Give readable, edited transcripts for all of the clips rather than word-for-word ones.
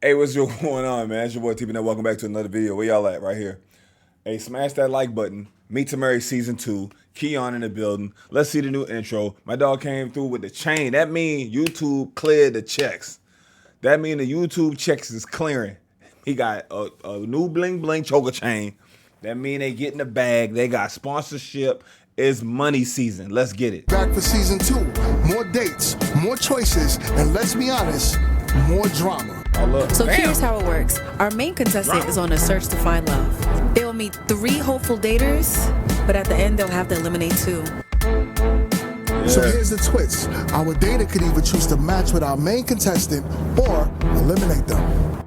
Hey, what's going on, man? It's your boy Tpindell. Welcome back to another video. Where y'all at? Right here. Hey, smash that like button. Meet2Marry Season 2. Keon in the building. Let's see the new intro. My dog came through with the chain. That means YouTube cleared the checks. That means the YouTube checks is clearing. He got a new bling bling choker chain. That means they get in the bag. They got sponsorship. It's money season. Let's get it. Back for Season 2. More dates, more choices, and let's be honest, more drama. So here's how it works. Our main contestant is on a search to find love. They'll meet 3 hopeful daters, but at the end they'll have to eliminate 2. So here's the twist. Our dater could either choose to match with our main contestant or eliminate them.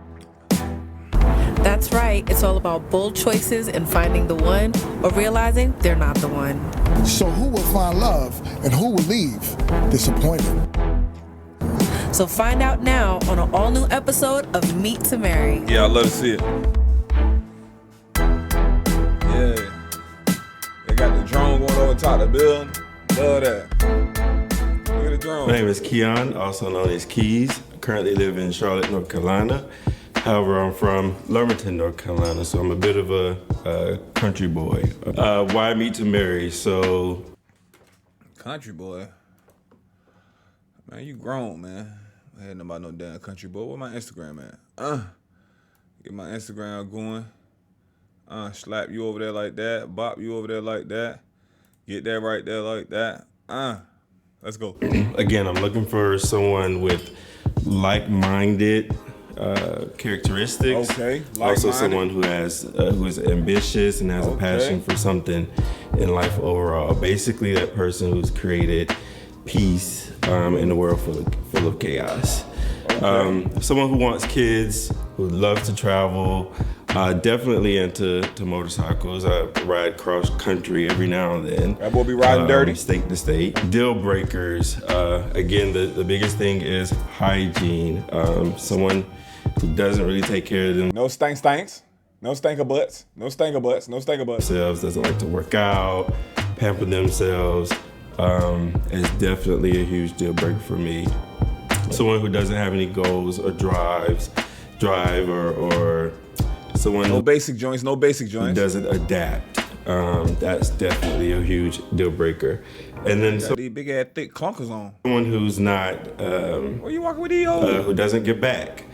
That's right. It's all about bold choices and finding the one or realizing they're not the one. So who will find love and who will leave disappointed? So find out now on an all-new episode of Meet2Marry. Yeah, I love to see it. Yeah. They got the drone going over top of the building. Love that. Look at the drone. My name is Keon, also known as Keys. I currently live in Charlotte, North Carolina. However, I'm from Lumberton, North Carolina, so I'm a bit of a country boy. Why Meet2Marry? So, Country boy. Man, you grown, man. I ain't know about no damn country boy. Where my Instagram at? Get my Instagram going. Slap you over there like that. Bop you over there like that. Get that right there like that. Let's go. again, I'm looking for someone with like-minded characteristics. Okay, like-minded. Also someone who is ambitious and has a passion for something in life overall. Basically, that person who's created peace in a world full of chaos. Someone who wants kids, who loves to travel, definitely into motorcycles. I ride cross country every now and then. That boy be riding dirty. State to state. Deal breakers. Again, the biggest thing is hygiene. Someone who doesn't really take care of them. No stanks. No stinker butts. No stinker butts. No stinker butts. Doesn't like to work out, pamper themselves. Is definitely a huge deal breaker for me. Someone who doesn't have any goals or drive or someone No basic joints. who doesn't adapt. That's definitely a huge deal breaker. And then These big ass thick clunkers on. someone who's not Where you walking with these old? who doesn't give back.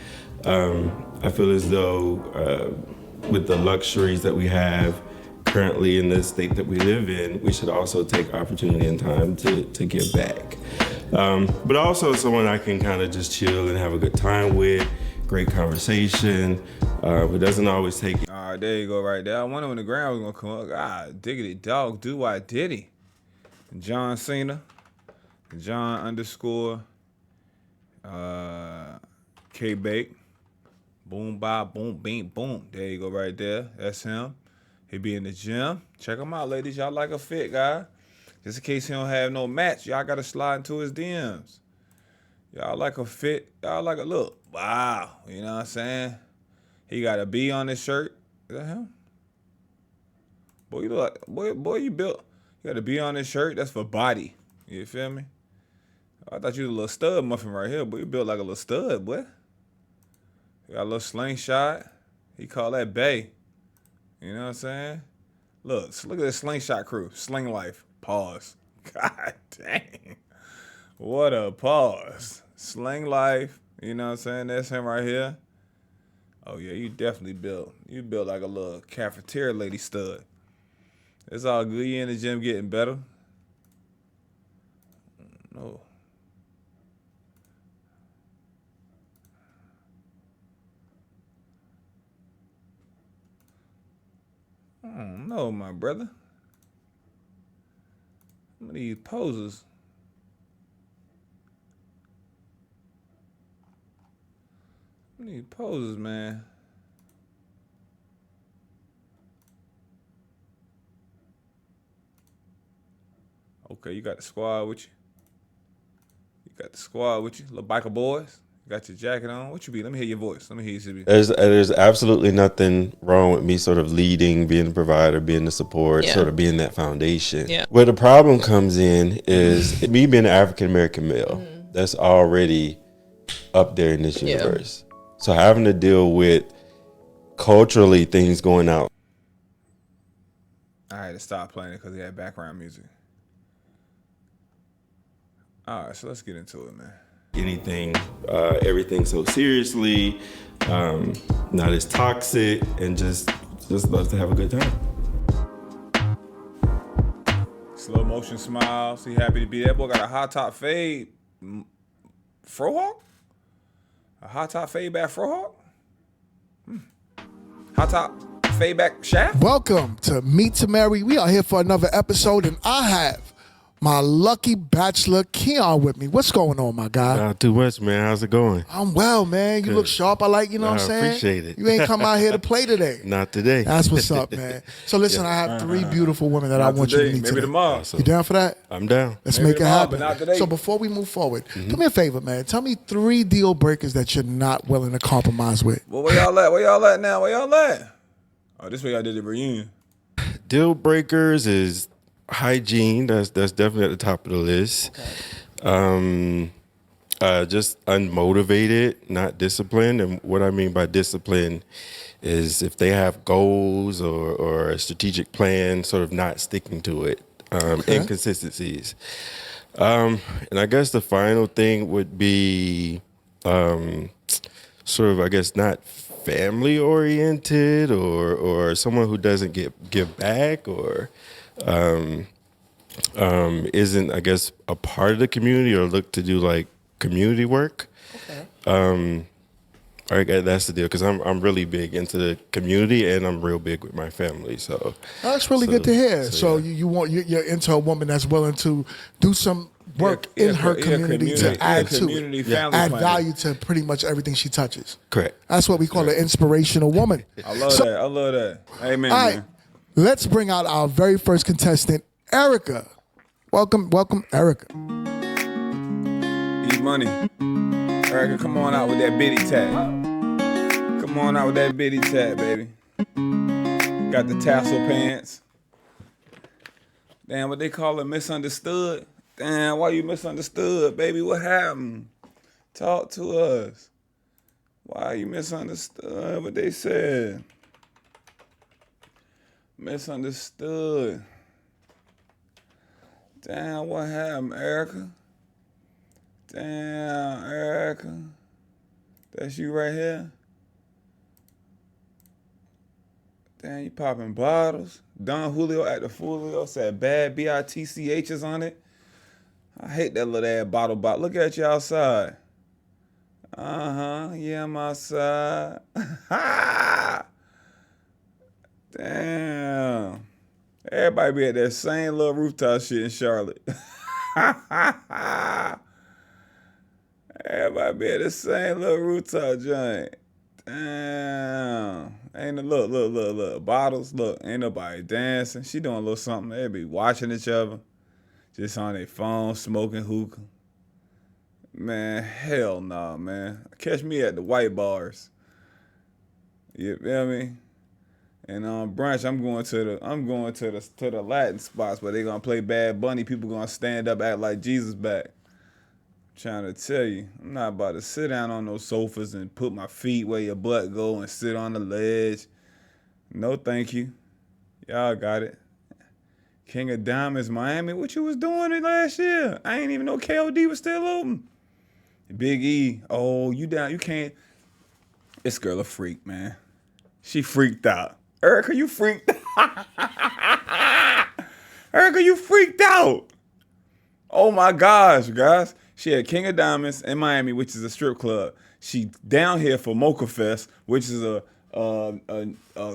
I feel as though with the luxuries that we have currently in the state that we live in, we should also take opportunity and time to give back. But also someone I can kind of just chill and have a good time with, great conversation, who doesn't always take it. All right, there you go right there. I wonder when the ground was gonna come up. God, diggity dog, do I did he? John Cena, John underscore K-Bake. Boom, bop, boom, beam, boom. There you go right there. That's him. He be in the gym. Check him out, ladies. Y'all like a fit guy. Just in case he don't have no match, y'all got to slide into his DMs. Y'all like a fit. Y'all like a look. Wow. You know what I'm saying? He got a B on his shirt. Is that him? Boy, you look like, boy, you built. You got a B on his shirt. That's for body. You feel me? I thought you was a little stud muffin right here, but you built like a little stud, boy. You got a little slingshot. He call that Bay. You know what I'm saying? Look at this slingshot crew. Sling life. Pause. God dang. What a pause. Sling life. You know what I'm saying? That's him right here. Oh yeah, you definitely built. You built like a little cafeteria lady stud. It's all good. You in the gym getting better. No. I don't know, my brother. Some of these poses. Some of these poses, man. Okay, you got the squad with you. You got the squad with you. Little biker boys. You got your jacket on. What you be? Let me hear your voice. Let me hear you, CB. There's absolutely nothing wrong with me sort of leading, being the provider, being the support, sort of being that foundation. Yeah. Where the problem comes in is me being an African American male. That's already up there in this universe. So having to deal with culturally things going out. I had to stop playing it because he had background music. All right, so let's get into it, man. Anything, everything so seriously, not as toxic, and just loves to have a good time. Slow motion smiles. He happy to be there. Boy got a high top fade. Frohawk? A high top fade back Frohawk? High top fade back Shaft? Welcome to Meet2Marry. We are here for another episode, and I have my lucky bachelor Keon with me. What's going on, my guy? Not too much, man. How's it going? I'm well, man. You look sharp. I like, you know what I'm saying? I appreciate it. You ain't come out here to play today. Not today. That's what's up, man. So listen, I have three beautiful women that I want you to meet Maybe today. tomorrow. You down for that? I'm down. Let's Maybe make it tomorrow, happen. but not today. So before we move forward, do me a favor, man. Tell me 3 deal breakers that you're not willing to compromise with. Well, where y'all at? Where y'all at now? Where y'all at? Oh, this way I did the reunion. Deal breakers is hygiene. That's definitely at the top of the list. Okay. Just unmotivated, not disciplined. And what I mean by discipline is if they have goals or a strategic plan, sort of not sticking to it. Inconsistencies. And I guess the final thing would be sort of, I guess, not family oriented or someone who doesn't give back or isn't, I guess, a part of the community or look to do like community work. Okay. All right, that's the deal because I'm really big into the community and I'm real big with my family. So that's really good to hear. So yeah. you're into a woman that's willing to do some work in her community to add to it, add value to pretty much everything she touches. Correct. That's what we call an inspirational woman. I love that. I love that. Amen. All right, man. let's bring out our very first contestant, Erica. Welcome, Erica. Eat money. Erica, come on out with that bitty tat. Come on out with that bitty tat, baby. Got the tassel pants. Damn, what they call it, misunderstood? Damn, why you misunderstood, baby? What happened? Talk to us. Why you misunderstood what they said? Misunderstood. Damn, what happened, Erica? Damn, Erica. That's you right here? Damn, you popping bottles. Don Julio at the Fulio said bad BITCHs on it. I hate that little ass bottle. Look at you outside. Yeah, I'm outside. Damn. Everybody be at that same little rooftop shit in Charlotte. Everybody be at the same little rooftop joint. Damn. Ain't a look. Bottles, look. Ain't nobody dancing. She doing a little something. They be watching each other. Just on their phone, smoking hookah. Man, hell no, man. Catch me at the white bars. You feel me? And on brunch, I'm going to the Latin spots where they gonna play Bad Bunny. People gonna stand up, act like Jesus back. I'm trying to tell you, I'm not about to sit down on those sofas and put my feet where your butt go and sit on the ledge. No, thank you. Y'all got it. King of Diamonds, Miami. What you was doing last year? I ain't even know KOD was still open. Big E. Oh, you down? You can't. This girl a freak, man. She freaked out. Erica, you freaked out. Erica, you freaked out. Oh my gosh, guys. She had King of Diamonds in Miami, which is a strip club. She down here for Mocha Fest, which is a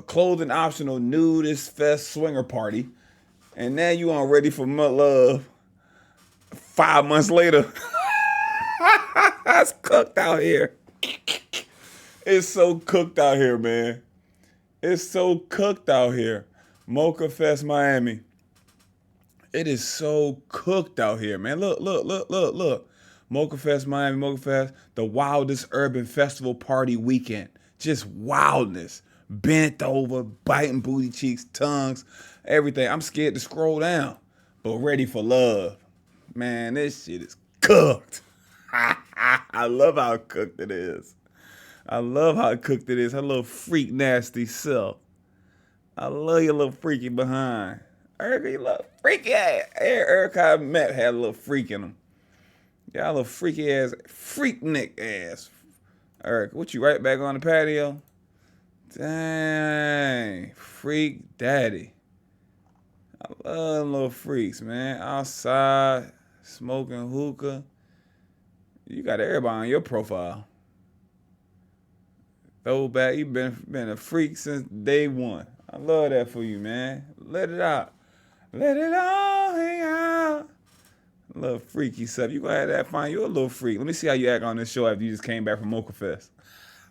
clothing optional nudist fest swinger party. And now you on Ready for Mud Love 5 months later. It's cooked out here. It's so cooked out here, man. It's so cooked out here. Mocha Fest Miami. It is so cooked out here, man. Look. Mocha Fest Miami, Mocha Fest, the wildest urban festival party weekend. Just wildness. Bent over, biting booty cheeks, tongues, everything. I'm scared to scroll down, but ready for love. Man, this shit is cooked. I love how cooked it is. I love how cooked it is. Her little freak nasty self. I love your little freaky behind. Erica, you little freaky ass. Erica I met had a little freak in him. Got a little freaky ass, freaknik ass. Erica, what you right back on the patio? Dang, freak daddy. I love them little freaks, man. Outside, smoking hookah. You got everybody on your profile. Throwback, you been a freak since day one. I love that for you, man. Let it out. Let it all hang out. Little freaky stuff. You gonna have that fine. You're a little freak. Let me see how you act on this show after you just came back from Mocha Fest.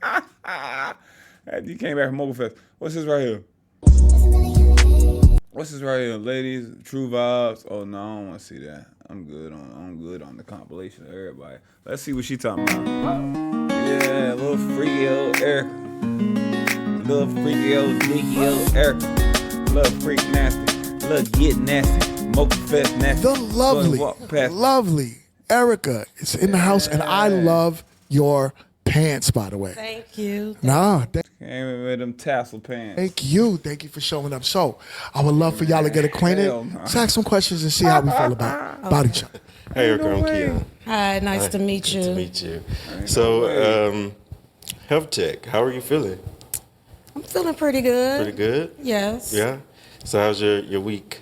After you came back from Mocha Fest. What's this right here? What's this right here? Ladies, True Vibes. Oh no, I don't wanna see that. I'm good on the compilation of everybody. Let's see what she talking about. Yeah, little freaky old Erica. Little freaky old sneaky old Erica. Little freak nasty. Little get nasty. Mocha Fest nasty. The lovely Erica is in the house, and I love your pants, by the way. Thank you. Came with them tassel pants. Thank you for showing up. So I would love for y'all to get acquainted. Let's ask some questions and see how we feel about each other. Hey, Erica, I'm Keon. Hi, nice to meet you. Nice to meet you. So, health check. How are you feeling? I'm feeling pretty good. Pretty good? Yes. Yeah? So how's your week?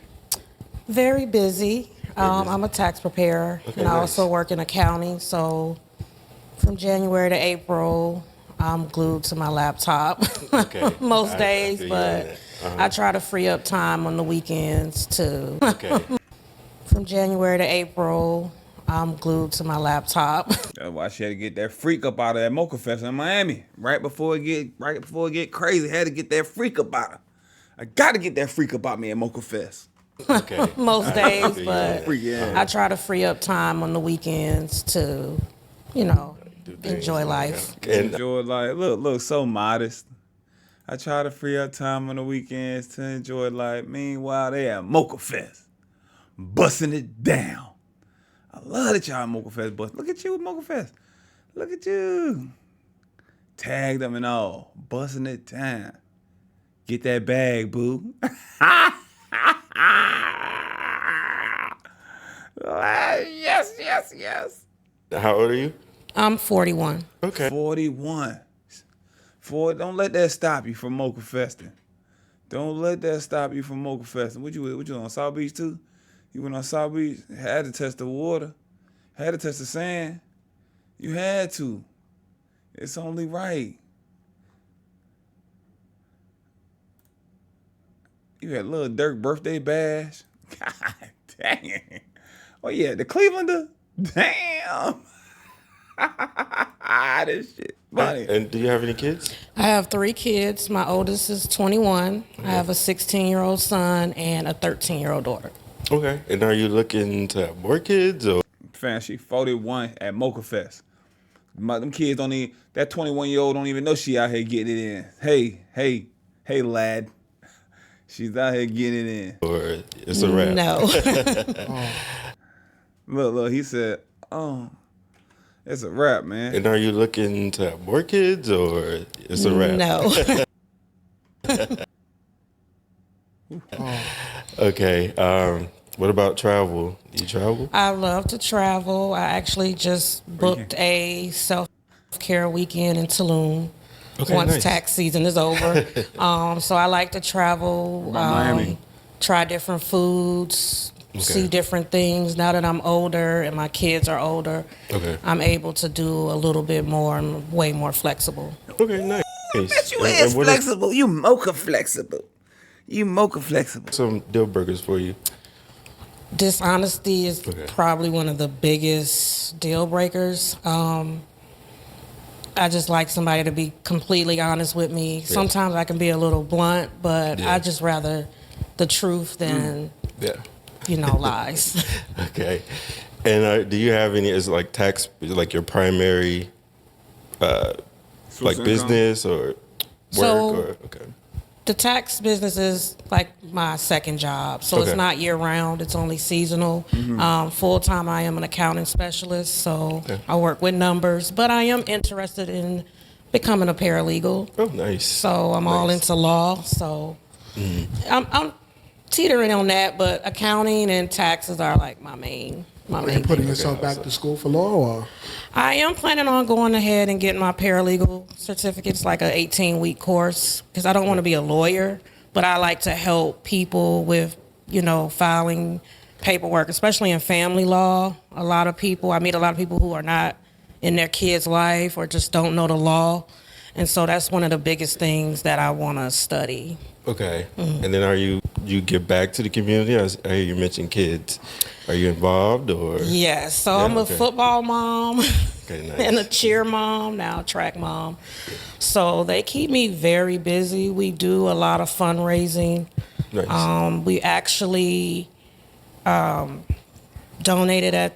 Very busy. I'm a tax preparer, Okay, and I nice. also work in accounting. So from January to April, I'm glued to my laptop Okay. most I days, feel you but on that. I try to free up time on the weekends too. Okay. From January to April, I'm glued to my laptop. That's why she had to get that freak up out of that Mocha Fest in Miami. Right before it get crazy, had to get that freak up out of. I gotta get that freak up out me at Mocha Fest. Okay. most days, feel you on but that. Yeah. I try to free up time on the weekends to, enjoy life. And Enjoy life. Look, so modest. I try to free up time on the weekends to enjoy life. Meanwhile, they at Mocha Fest, busting it down. I love that y'all at Mocha Fest, but look at you at Mocha Fest. Look at you. Tagged them and all, busting it down. Get that bag, boo. Yes. how old are you? I'm 41. Okay. 41. Don't let that stop you from Mocha Festing. Don't let that stop you from Mocha Festing. What you on South Beach too? You went on South Beach, had to test the water, had to test the sand. You had to. It's only right. You had Lil Durk birthday bash. God dang. Oh yeah, the Clevelander. Damn. This shit funny. And do you have any kids? I have 3 kids. My oldest is 21. I have a 16-year-old son and a 13-year-old daughter. Okay. And are you looking to have more kids or? Fam, she 41 at Mocha Fest. Them kids don't even, that 21-year-old don't even know she out here getting it in. Hey, lad. She's out here getting it in. Or it's a wrap? No. Look, he said, oh, it's a wrap, man. And are you looking to have more kids or it's a wrap? No. Okay. What about travel? Do you travel? I love to travel. I actually just booked a self-care weekend in Tulum. Okay, once nice. tax season is over. So I like to travel, Miami. try different foods, see Okay. different things. Now that I'm older and my kids are older, Okay. I'm able to do a little bit more and way more flexible. Okay, nice. Bet you And- is and what are flexible. You Mocha flexible. some deal breakers for you? Dishonesty is Okay. probably one of the biggest deal breakers. I just like somebody to be completely honest with me. Sometimes I can be a little blunt, but Yeah. I just rather the truth than, Yeah. lies. Okay. And do you have any, is like tax, like your primary, like income? business or work So- or, okay. The tax business is like my second job. So Okay. it's not year round, it's only seasonal. Full time, I am an accounting specialist. So Okay. I work with numbers, but I am interested in becoming a paralegal. Oh, nice. So I'm all into law. So I'm teetering on that, but accounting and taxes are like my main. Are you putting yourself back to school for law, or? I am planning on going ahead and getting my paralegal certificate. It's like an 18-week course because I don't want to be a lawyer, but I like to help people with, filing paperwork, especially in family law. I meet a lot of people who are not in their kids' life or just don't know the law. And so that's one of the biggest things that I want to study. Okay. And then you give back to the community? I hear you mentioned kids. Are you involved or? Yes. So I'm a football mom and a cheer mom, now a track mom. So they keep me very busy. We do a lot of fundraising. Nice. We actually donated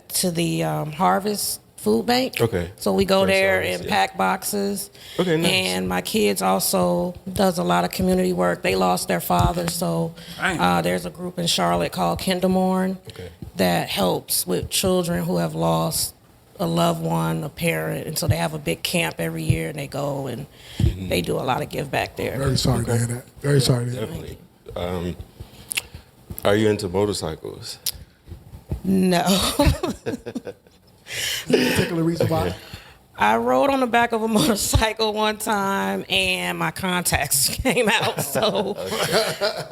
to the Harvest Food Bank. Okay. So we go there and pack boxes. Okay, nice. And my kids also does a lot of community work. They lost their father, so there's a group in Charlotte called Kendamorn that helps with children who have lost a loved one, a parent, and so they have a big camp every year, and they go and they do a lot of give back there. Very sorry to hear that. Very sorry to hear that. Definitely. Are you into motorcycles? No. Any particular reason why? I rode on the back of a motorcycle one time and my contacts came out. So,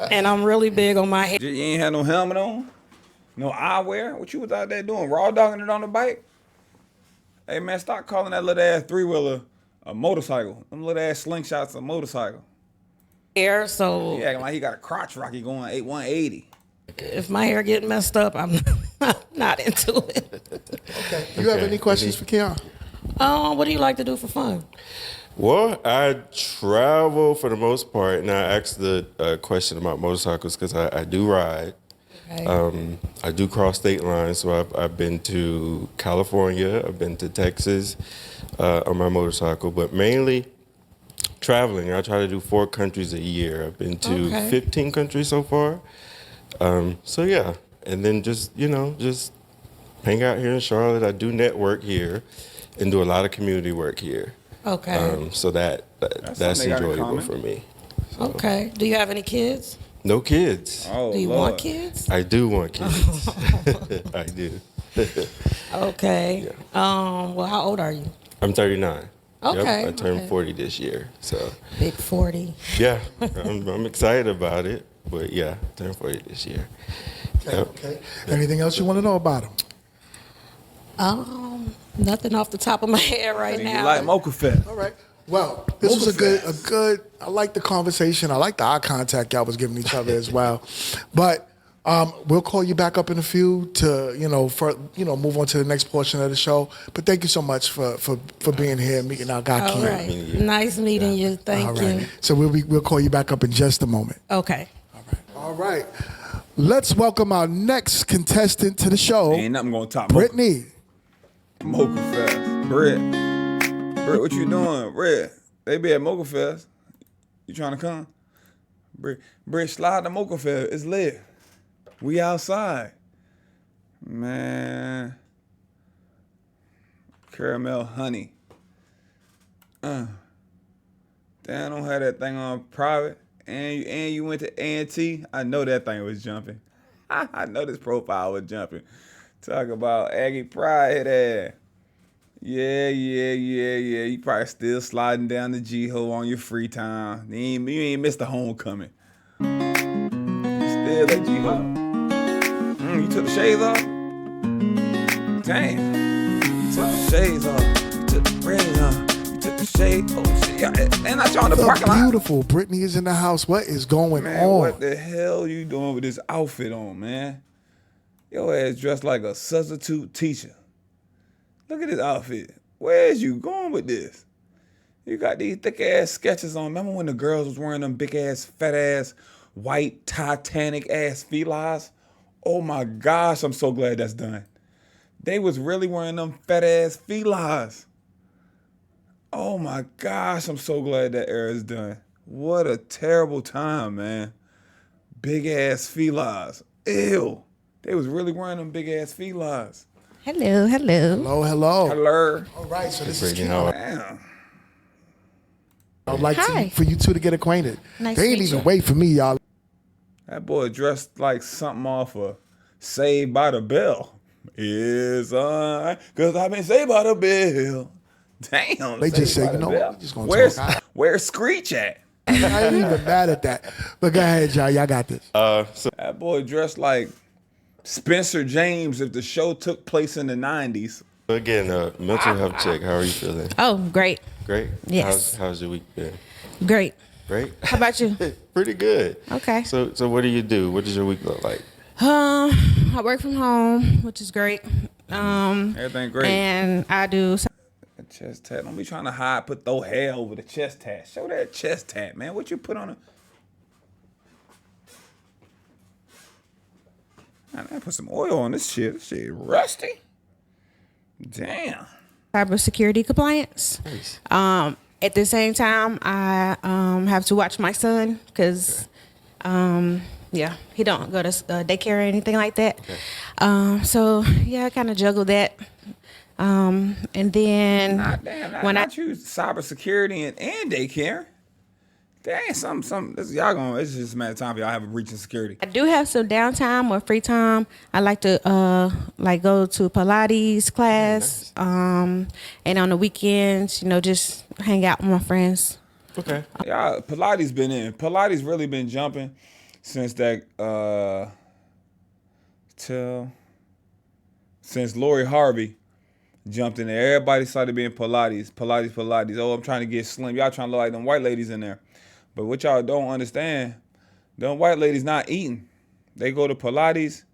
and I'm really big on my hair. You ain't had no helmet on? No eyewear? What you was out there doing? Raw dogging it on the bike? Hey man, stop calling that little ass 3-wheeler a motorcycle. Them little ass slingshots a motorcycle. Hair, so he acting like he got a crotch rocky going 180. If my hair get messed up, I'm not into it. Okay. You have any questions for Keon? What do you like to do for fun? Well, I travel for the most part, and I asked the question about motorcycles because I do ride. Okay. I do cross state lines, so I've been to California, I've been to Texas on my motorcycle, but mainly traveling. I try to do 4 countries a year. I've been to 15 countries so far. So yeah, and then just hang out here in Charlotte. I do network here and do a lot of community work here. Okay. So that's enjoyable for me. So. Okay. Do you have any kids? No kids. Oh, do you want kids? I do want kids. I do. Okay. Yeah. Well, how old are you? I'm 39. Okay. Yep, I turned 40 this year. So. Big 40. Yeah, I'm excited about it. But yeah, turned 40 this year. Okay. Yep. Okay. Anything else you want to know about him? Nothing off the top of my head right now. You like Mocha Fest. All right. Well, this was a good. I like the conversation. I like the eye contact y'all was giving each other as well. But we'll call you back up in a few to move on to the next portion of the show. But thank you so much for being here, meeting our guy Keon. All right. Nice meeting you. Thank you. So we'll call you back up in just a moment. Okay. All right. Let's welcome our next contestant to the show. Ain't nothing gonna top Brittany. Mocha Fest. Britt, what you doing? Britt, they be at Mocha Fest. You trying to come? Britt, slide to Mocha Fest. It's lit. We outside. Man. Caramel honey. Damn, don't have that thing on private. And you went to A&T. I know that thing was jumping. I know this profile was jumping. Talk about Aggie Pride there. Yeah. You probably still sliding down the G-Ho on your free time. You ain't missed the homecoming. Still at G-Ho. You took the shades off? Damn. You took the shades off. You took the braids off. Took the shade. Oh shit! And I saw in the parking lot. Beautiful. Brittany is in the house. What is going on? What the hell you doing with this outfit on, man? Your ass dressed like a substitute teacher. Look at this outfit. Where's you going with this? You got these thick ass sketches on. Remember when the girls was wearing them big ass, fat ass, white Titanic ass felines? Oh my gosh! I'm so glad that's done. They was really wearing them fat ass felines. Oh my gosh, I'm so glad that era is done. What a terrible time, man. Big ass felines. Ew. They was really wearing them big ass felines. Hello. Hello. Hello. All right, so this is Keon. Damn. I'd like for you two to get acquainted. Nice they ain't to meet even you. wait for me, y'all. That boy dressed like something off of Saved by the Bell. Is I, cause I've been saved by the bell. Damn. They just said, you know what, we just gonna talk. Where's Screech at? I ain't even mad at that. But go ahead, y'all. Y'all got this. So That boy dressed like Spencer James if the show took place in the 90s. again, mental health check. How are you feeling? Oh, great. Great? Yes. How's your week been? Great. Great? How about you? Pretty good. Okay. So what do you do? What does your week look like? I work from home, which is great. Everything great. And I do. A chest tat. Don't be trying to hide, throw hair over the chest tat. Show that chest tat, man. What you put on it? Man, I put some oil on this shit. This shit rusty. Damn. Cybersecurity compliance. Nice. At the same time, I have to watch my son because, yeah, he don't go to daycare or anything like that. Okay. So yeah, I kind of juggle that. And then Not I choose cybersecurity and daycare. Dang, y'all going. It's just a matter of time for y'all have a breach in security. I do have some downtime or free time. I like to go to Pilates class. Nice. And on the weekends, just hang out with my friends. Okay. Y'all, Pilates been in. Pilates really been jumping since that since Lori Harvey jumped in there. Everybody started being Pilates. Oh, I'm trying to get slim. Y'all trying to look like them white ladies in there. But what y'all don't understand, them white ladies not eating. They go to Pilates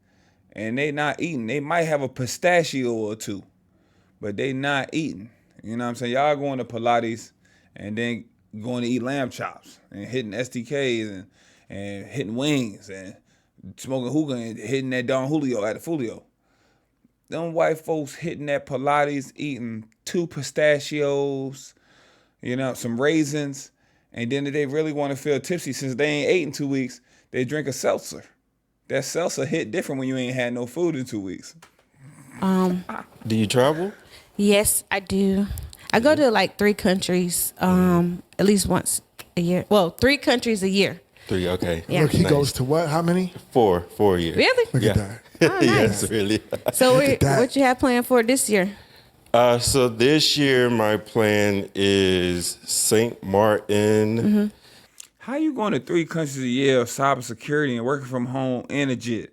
and they not eating. They might have a pistachio or two, but they not eating. You know what I'm saying? Y'all going to Pilates and then going to eat lamb chops and hitting STKs and hitting wings and smoking hookah and hitting that Don Julio at the Fulio. Them white folks hitting that Pilates, eating 2 pistachios, some raisins, and then if they really want to feel tipsy, since they ain't ate in 2 weeks, they drink a seltzer. That seltzer hit different when you ain't had no food in 2 weeks. Do you travel? Yes, I do. I go to like 3 countries at least once a year. Well, 3 countries a year. 3, okay. Yeah. Look, he Nice. goes to what? How many? 4 a year. Really? Look Yeah. at that. Oh, nice. Yes, really. So at that. what you have planned for this year? So this year, my plan is St. Martin. Mm-hmm. How you going to 3 countries a year of cybersecurity and working from home and a jet?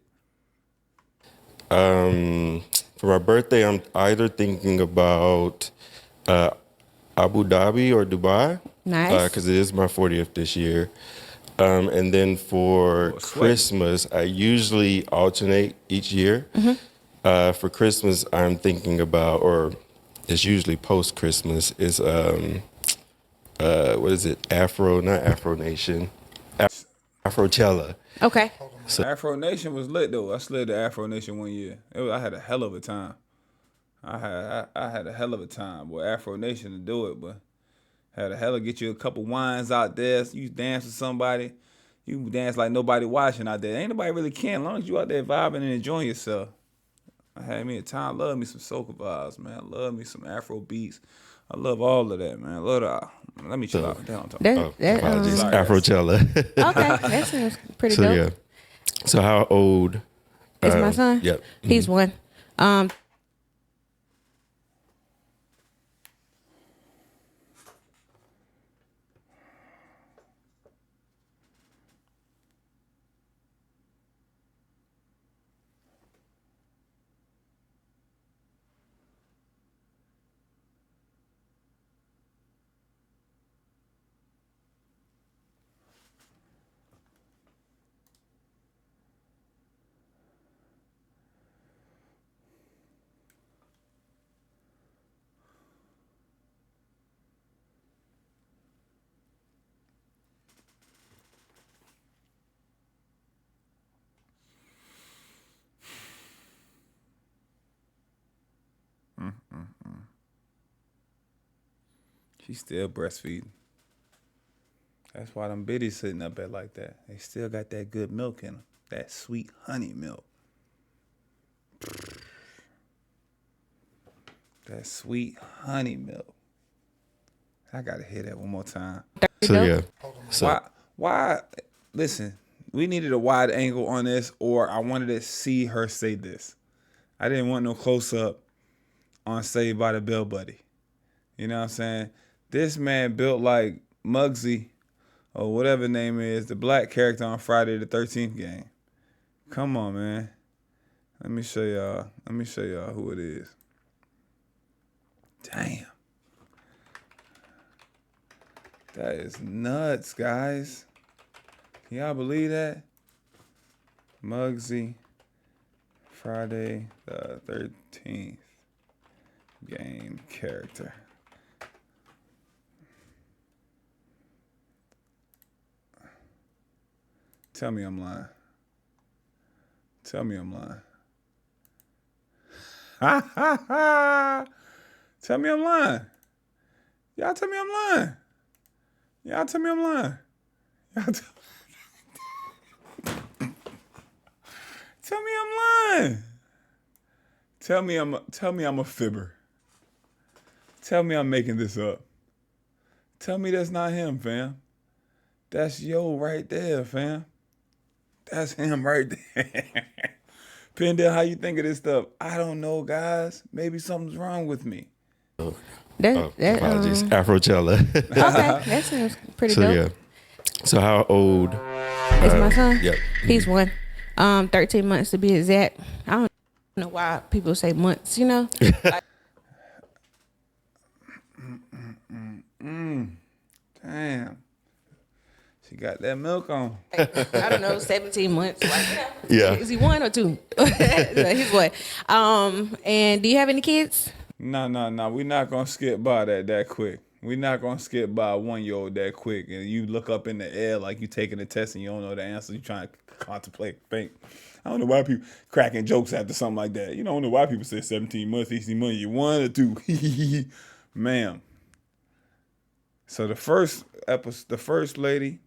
For my birthday, I'm either thinking about Abu Dhabi or Dubai. Nice. Because it is my 40th this year. And then for Christmas, I usually alternate each year. Mm-hmm. For Christmas, I'm thinking about, or it's usually post-Christmas, is, what is it? Not Afro Nation. Afrochella. Okay. So, Afro Nation was lit though. I slid to Afro Nation one year. I had a hell of a time. I had a hell of a time. Boy, Afro Nation to do it, but had a hell of get you a couple wines out there. You dance with somebody. You dance like nobody watching out there. Ain't nobody really caring as long as you out there vibing and enjoying yourself. I had me a time. Love me some soca vibes, man. Love me some Afro beats. I love all of that, man. Love that. Let me chill out. Down talk. apologies. Sorry, Afrochella. Okay, that sounds pretty So, dope. yeah. So how old? Is my son? Yep. He's 1. She's still breastfeeding. That's why them biddies sitting up there like that. They still got that good milk in them. That sweet honey milk. That sweet honey milk. I gotta hear that one more time. So yeah. So Why? Listen, we needed a wide angle on this, or I wanted to see her say this. I didn't want no close up on Saved by the Bell Buddy. You know what I'm saying? This man built like Muggsy, or whatever his name is, the black character on Friday the 13th game. Come on, man. Let me show y'all who it is. Damn. That is nuts, guys. Can y'all believe that? Muggsy, Friday the 13th game character. Tell me I'm lying. Tell me I'm lying. Ha ha ha! Tell me I'm lying. Y'all tell me I'm lying. Y'all tell me I'm lying. Y'all tell me I'm lying. Tell me I'm a fibber. Tell me I'm making this up. Tell me that's not him, fam. That's yo right there, fam. That's him right there. Pindell, how you think of this stuff? I don't know, guys. Maybe something's wrong with me. Apologies. Afrochella. Okay, that sounds pretty dope. Yeah. So how old is my son? Yep. He's 1. 13 months to be exact. I don't know why people say months, you know? Damn. She got that milk on. I don't know, 17 months. Like, Yeah. Is he 1 or 2? He's 1. And do you have any kids? No. We're not going to skip by that quick. We're not going to skip by a 1-year-old that quick. And you look up in the air like you taking a test and you don't know the answer. You trying to contemplate, think. I don't know why people cracking jokes after something like that. You don't know why people say 17 months, 18 months. You 1 or 2. Ma'am. So the first lady,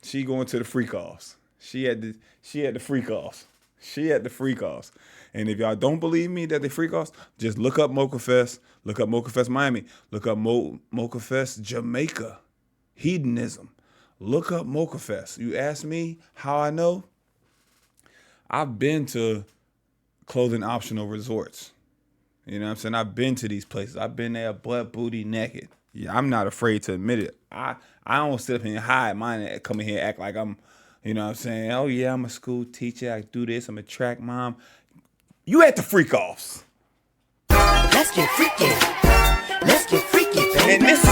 she going to the freak-offs. She had the freak-offs. She had the freak-offs. And if y'all don't believe me that they freak-offs, just look up Mocha Fest. Look up Mocha Fest Miami. Look up Mocha Fest Jamaica. Hedonism. Look up Mocha Fest. You ask me how I know? I've been to clothing optional resorts. You know what I'm saying? I've been to these places. I've been there butt, booty, naked. Yeah, I'm not afraid to admit it. I don't sit up here and hide mine and come in here and act like I'm, you know what I'm saying? Oh, yeah, I'm a school teacher. I do this. I'm a track mom. You at the freak-offs. Let's get freaky. Let's get freaky, baby. And this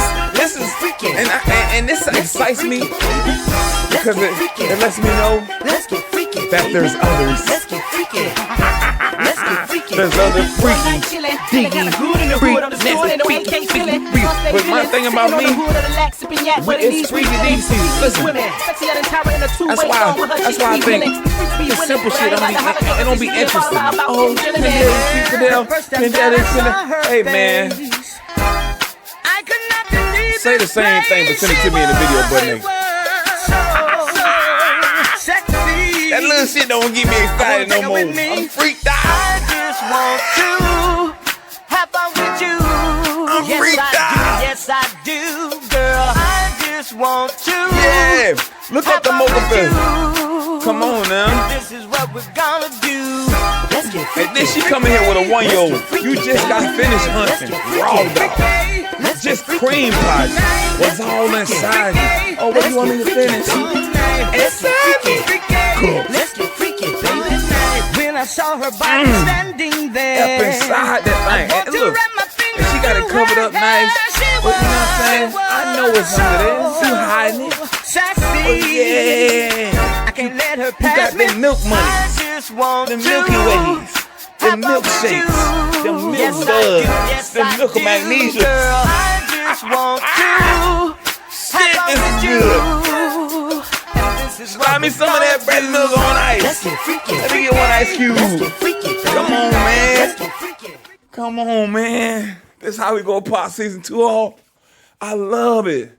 is freaky. And this excites me because it lets me know that there's others. Let's get freaky. Let's get freaky. There's other freaky, diggy, freak, nasty, freaky. But my thing about me, it's freaky DC. Listen, that's why I think the simple shit don't be interesting. Oh, Pindell. Hey, man. Say the same thing, but send it to me in the video, buddy. That little shit don't get me excited no more. I'm freaked out. I just want to have fun with you. I'm freaked out. Yes, I do, girl. I just want to. Yeah. Look up the Mocha Fest. Come on now. This is what we're gonna do. Let's get freaky. And then she coming here with a 1-year-old. You just got finished hunting. Raw dog. Just cream pie. What's all inside you? Oh, what do you want me to finish? Inside me. Cool. Let's get freaky, baby. When I saw her body standing there, Up inside that thing. And look, and she got it covered up nice. But you know what I'm saying? I know it's under there. She hiding it. Oh, yeah. I can't let her You got pass me. them milk money. I just want Them to Milky Ways. Them milkshakes. Them milk duds. Them milk magnesia. Girl, I just want to. Shit, this is good. Buy me some of that bread milk on ice. Let's get freaky. Let me get 1 ice cube. Let's get freaky. Come on, man. Let's get freaky. Come on, man. This how we go pop season 2 off. I love it.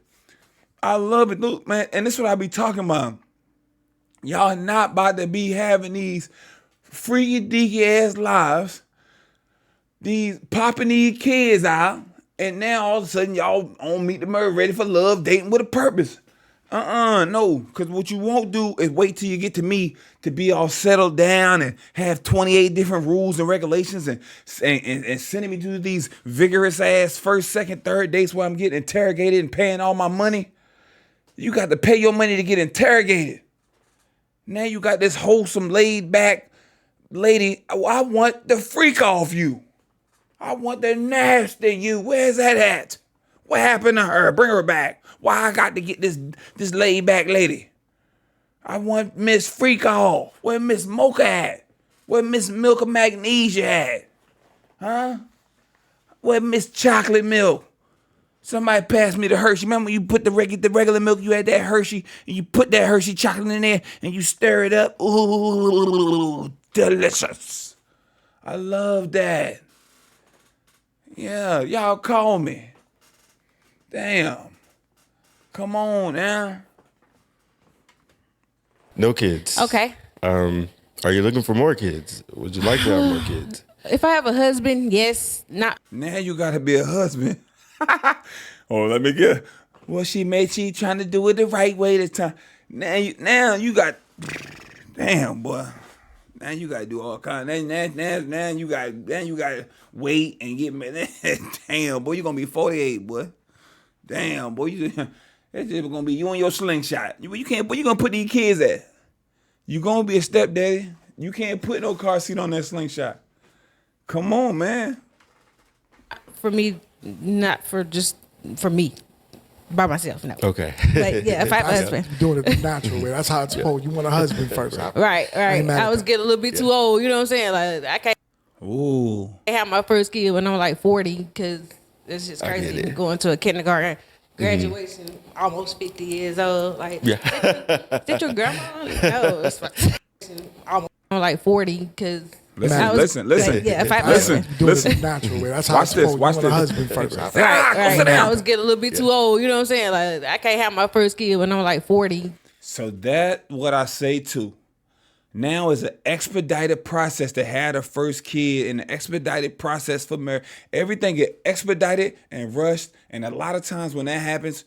I love it. Look, man, and this is what I be talking about. Y'all not about to be having these freaky deaky ass lives. These popping these kids out And now all of a sudden y'all on Meet2Marry, ready for love, dating with a purpose. No, because what you won't do is wait till you get to me to be all settled down and have 28 different rules and regulations and sending me to these vigorous ass first, second, third dates where I'm getting interrogated and paying all my money. You got to pay your money to get interrogated. Now you got this wholesome, laid back lady. I want the freak off you. I want the nasty you. Where's that at? What happened to her? Bring her back. Why I got to get this laid back lady? I want Miss Freak Off. Where Miss Mocha at? Where Miss Milk of Magnesia at? Huh? Where Miss Chocolate Milk? Somebody passed me the Hershey. Remember when you put the regular milk, you had that Hershey, and you put that Hershey chocolate in there, and you stir it up. Ooh, delicious. I love that. Yeah, y'all call me. Damn. Come on now. No kids. Okay. Are you looking for more kids? Would you like to have more kids? If I have a husband, yes. Not. Now you gotta be a husband. Oh, let me get. Well, she trying to do it the right way this time. Now you got. Damn, boy. Now you gotta do all kinds. Now you gotta wait and get me. Damn, boy, you gonna be 48, boy. Damn, boy, it's just gonna be you and your slingshot. You can't. Where you gonna put these kids at? You gonna be a stepdaddy. You can't put no car seat on that slingshot. Come on, man. For me, not for just for me. By myself, no. Okay. But yeah, if I have a husband. Doing it the natural way. That's how it's supposed. You want a husband first. Right. I was getting a little bit too old, you know what I'm saying? Like I can't have my first kid when I'm like 40 because it's just crazy going to a kindergarten. Graduation, almost 50 years old. Like, did your grandma? No, it's fine. I'm like 40 because. Listen. Yeah, if I listen. Doing it the natural way. That's how it's supposed. Watch you this. want a husband first. Right. I was getting a little bit too old, you know what I'm saying? Like I can't have my first kid when I'm like 40. So that what I say too. Now is an expedited process to have the first kid and an expedited process for marriage. Everything get expedited and rushed. And a lot of times when that happens,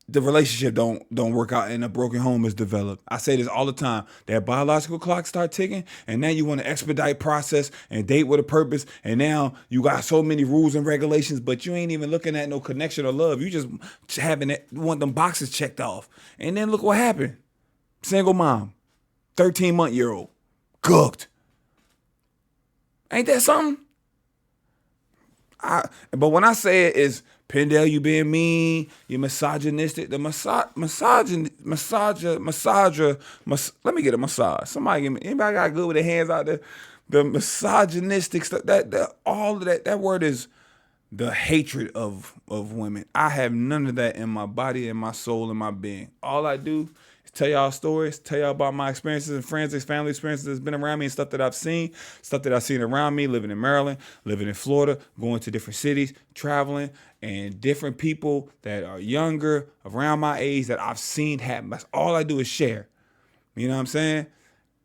the relationship don't work out and a broken home is developed. I say this all the time. That biological clock start ticking and now you want to expedite process and date with a purpose. And now you got so many rules and regulations, but you ain't even looking at no connection or love. You just want them boxes checked off. And then look what happened. Single mom, 13-month-old, cooked. Ain't that something? But when I say it is Pindell, you being mean, you misogynistic. The let me get a massage. Somebody give me. Anybody got good with their hands out there? The misogynistic stuff. All of that word is the hatred of women. I have none of that in my body, in my soul, in my being. All I do is tell y'all stories, tell y'all about my experiences and friends, family experiences that's been around me and stuff that I've seen around me, living in Maryland, living in Florida, going to different cities, traveling, and different people that are younger, around my age that I've seen happen. That's all I do is share. You know what I'm saying?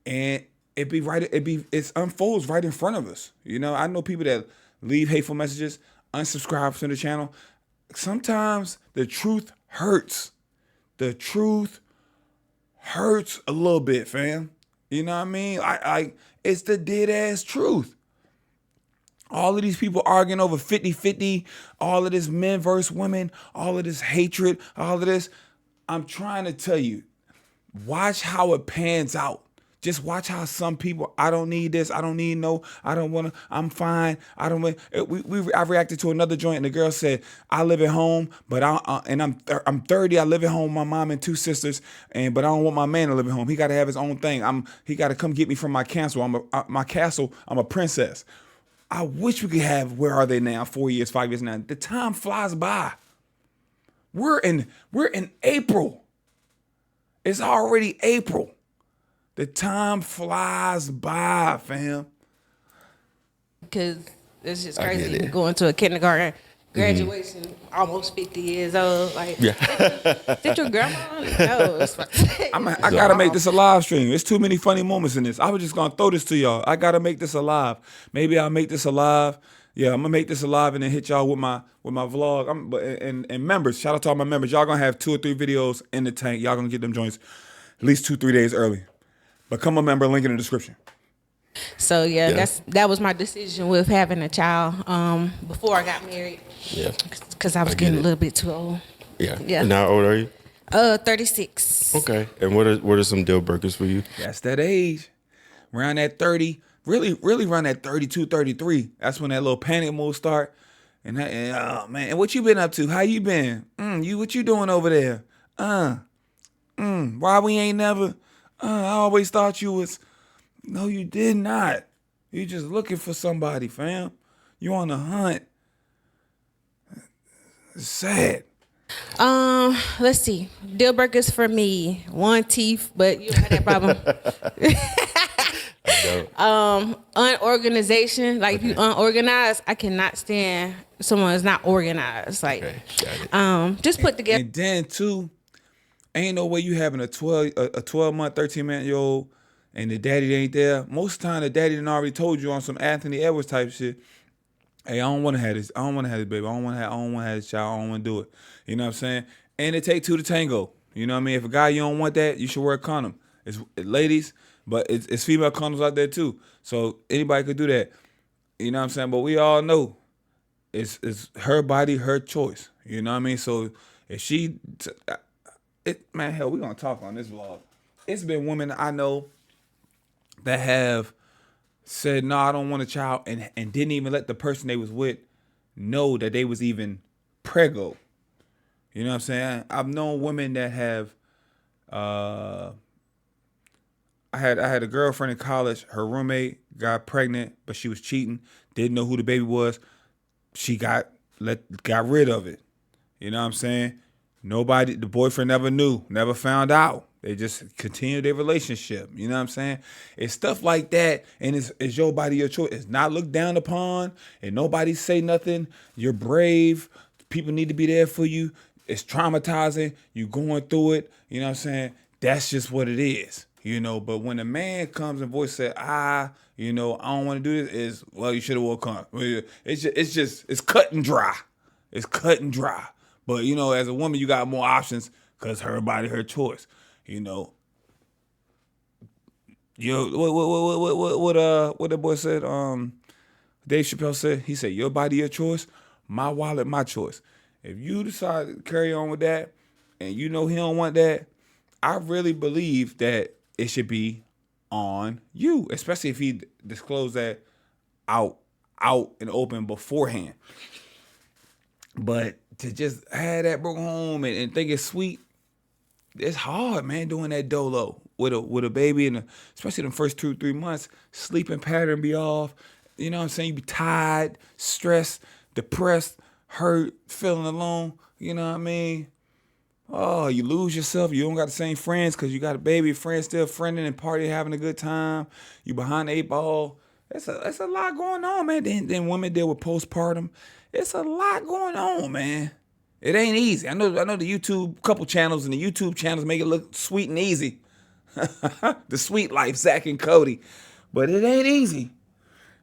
And it unfolds right in front of us. You know, I know people that leave hateful messages, unsubscribe from the channel. Sometimes the truth hurts. The truth hurts a little bit, fam. You know what I mean? It's the dead ass truth. All of these people arguing over 50-50, all of this men versus women, all of this hatred, all of this. I'm trying to tell you, watch how it pans out. Just watch how some people, I don't need this, I don't need I don't want to, I'm fine, I don't want, I reacted to another joint and the girl said, I live at home, but I'm 30, I live at home with my mom and two sisters, but I don't want my man to live at home. He got to have his own thing. He got to come get me from my castle. I'm a princess. I wish we could have, where are they now? 4 years, 5 years now. The time flies by. We're in April. It's already April. The time flies by, fam. Because it's just crazy going to a kindergarten. Graduation, almost 50 years old. Like, did your grandma? No, it's fine. I gotta make this a live stream. There's too many funny moments in this. I was just gonna throw this to y'all. I gotta make this alive. Maybe I'll make this alive Yeah, I'm gonna make this alive and then hit y'all with my vlog. And members, shout out to all my members. Y'all gonna have 2 or 3 videos in the tank. Y'all gonna get them joints at least 2-3 days early. Become a member. Link in the description. So yeah, that was my decision with having a child before I got married. Yeah, because I was getting a little bit too old. Yeah. And how old are you? 36. Okay. And what are some deal breakers for you? That's that age. Around that 30. Really around that 32, 33. That's when that little panic mode start. And oh man, and what you been up to? How you been? What you doing over there? Why we ain't never? I always thought you was. No, you did not. You just looking for somebody, fam. You on the hunt. It's sad. Let's see. Deal breakers for me. 1 teeth, but you don't have that problem. Unorganization. Like if you unorganized, I cannot stand someone that's not organized. Like just put together. And then too, ain't no way you having a 12-month, 13-month-old and the daddy ain't there. Most of the time the daddy done already told you on some Anthony Edwards type shit. Hey, I don't want to have this. I don't want to have this baby. I don't want to have this child. I don't want to do it. You know what I'm saying? And it take 2 to tango. You know what I mean? If a guy you don't want that, you should wear a condom. It's ladies, but it's female condoms out there too. So anybody could do that. You know what I'm saying? But we all know it's her body, her choice. You know what I mean? So if she, man, hell, we gonna talk on this vlog. It's been women I know that have said, no, I don't want a child, and didn't even let the person they was with know that they was even preggo. You know what I'm saying? I've known women that have, I had a girlfriend in college, her roommate got pregnant, but she was cheating, didn't know who the baby was. She got rid of it. You know what I'm saying? The boyfriend never knew, never found out. They just continued their relationship. You know what I'm saying? It's stuff like that, and it's your body, your choice. It's not looked down upon, and nobody say nothing. You're brave. People need to be there for you. It's traumatizing. You going through it. You know what I'm saying? That's just what it is. You know, but when a man comes and voice said, I don't want to do this, well, you should have woke up. It's cut and dry. It's cut and dry. But, you know, as a woman, you got more options because her body, her choice. You know, what that boy said? Dave Chappelle said. He said, "Your body, your choice. My wallet, my choice." If you decide to carry on with that, and you know he don't want that, I really believe that it should be on you, especially if he disclosed that out and open beforehand. But to just have that broken home and think it's sweet. It's hard, man, doing that dolo with a baby, and especially the first 2-3 months, sleeping pattern be off. You know what I'm saying? You be tired, stressed, depressed, hurt, feeling alone. You know what I mean? Oh, you lose yourself. You don't got the same friends because you got a baby. Friends still friending and partying, having a good time. You behind the 8 ball. It's a lot going on, man. Then women deal with postpartum. It's a lot going on, man. It ain't easy. I know the YouTube couple channels, and the YouTube channels make it look sweet and easy. The sweet life, Zach and Cody. But it ain't easy.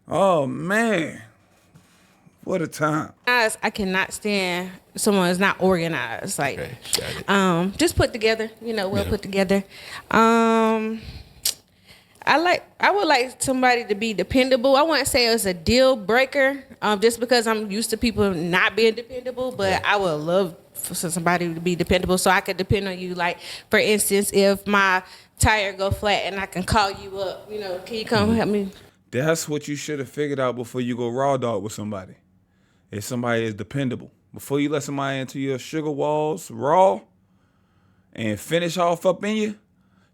Oh, man. What a time. I cannot stand someone that's not organized. Like, just put together, put together. I would like somebody to be dependable. I wouldn't say it's a deal breaker, just because I'm used to people not being dependable, but I would love for somebody to be dependable so I could depend on you. Like, for instance, if my tire go flat and I can call you up, can you come help me? That's what you should have figured out before you go raw dog with somebody. If somebody is dependable. Before you let somebody into your sugar walls raw and finish off up in you,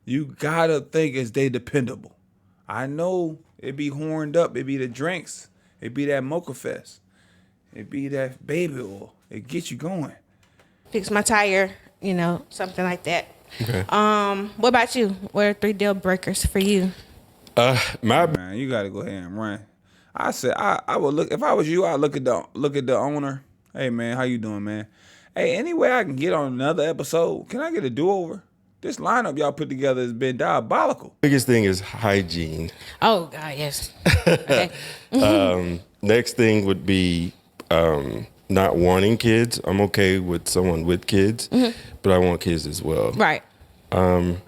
you gotta think, is they dependable? I know it be horned up. It be the drinks. It be that mocha fest. It be that baby oil. It gets you going. Fix my tire, something like that. Okay. What about you? What are 3 deal breakers for you? Man, you gotta go ahead and run. I said I would look, if I was you, I'd look at the owner. Hey man, how you doing, man? Hey, any way I can get on another episode? Can I get a do-over? This lineup y'all put together has been diabolical. Biggest thing is hygiene. Oh God, yes. Okay. Next thing would be not wanting kids. I'm okay with someone with kids, but I want kids as well. Right. And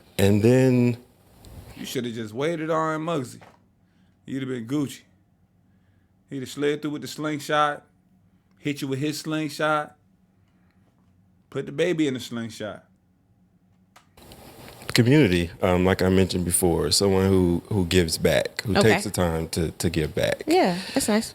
then You should have just waited on Muggsy. You'd have been Gucci. He'd have slid through with the slingshot, hit you with his slingshot, put the baby in the slingshot. community, like I mentioned before, someone who gives back, who takes the time to give back. Yeah, that's nice.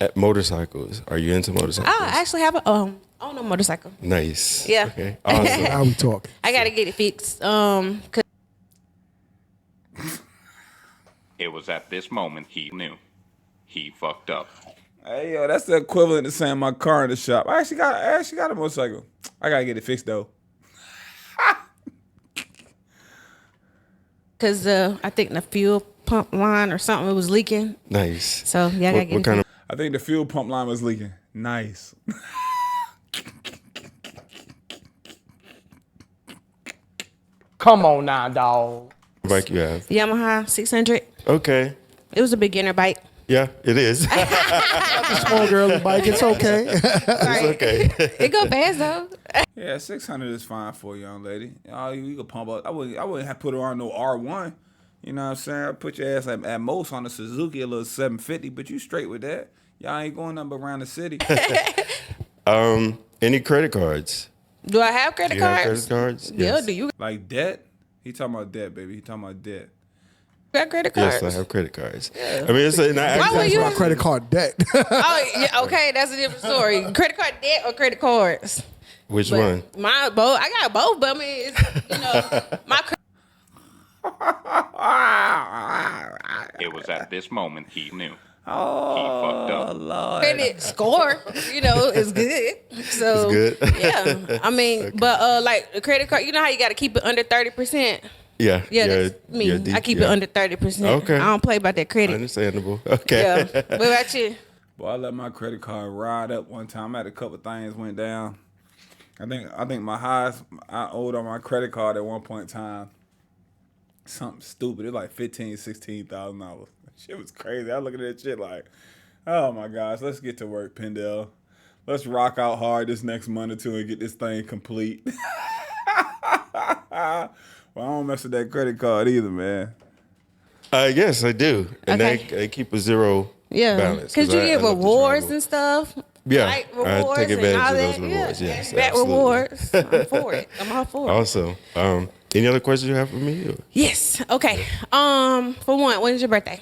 At motorcycles, are you into motorcycles? I actually have a own a motorcycle. Nice. Yeah. Okay. Awesome. Now we talk. I gotta get it fixed. It was at this moment he knew. He fucked up. Hey, yo, that's the equivalent to saying my car in the shop. I actually got a motorcycle. I gotta get it fixed though. Cause I think the fuel pump line or something was leaking. Nice. So yeah, I gotta get what kind of I think the fuel pump line was leaking. Nice. Come on now, dog. bike you have? Yamaha 600. Okay. It was a beginner bike. Yeah, it is. That's a small girly bike. It's okay. It's okay. It go fast though. Yeah, 600 is fine for a young lady. You can pump up. I wouldn't have to put her on no R1. You know what I'm saying? I put your ass at most on a Suzuki, a little 750, but you straight with that. Y'all ain't going nothing but around the city. Any credit cards? Do I have credit Do you have cards? credit cards? Yeah, Yes. do you Like debt? He talking about debt, baby. He talking about debt. got credit cards? Yes, I have credit cards. I mean, it's not Why would That's you my have- credit card debt. Oh, yeah, okay, that's a different story. Credit card debt or credit cards? Which one? Mine both. I got both, but I mean, it's, my It was at this moment he knew. Oh, He fucked up. Lord. credit score, is good. So It's good? yeah, I mean, but like the credit card, you know how you got to keep it under 30%. Yeah. Yeah, that's me. I keep it under 30%. Okay. I don't play about that credit. Understandable. Okay. Yeah. What about you? Boy, I let my credit card ride up one time. I had a couple things went down. I think my highest I owed on my credit card at one point in time. Something stupid. It was like $15,000-$16,000. Shit was crazy. I look at that shit like, oh my gosh, let's get to work, Pindell. Let's rock out hard this next month or two and get this thing complete. Well, I don't mess with that credit card either, man. Yes, I do. And Okay. they keep a zero balance. Because you I get love to rewards travel. and stuff. Yeah, Right? I Rewards take and advantage all of those that. rewards. Yeah. Yes, Back absolutely. rewards. I'm for it. I'm all for it. Also, any other questions you have for me? Or? Yes. Okay. For one, when is your birthday?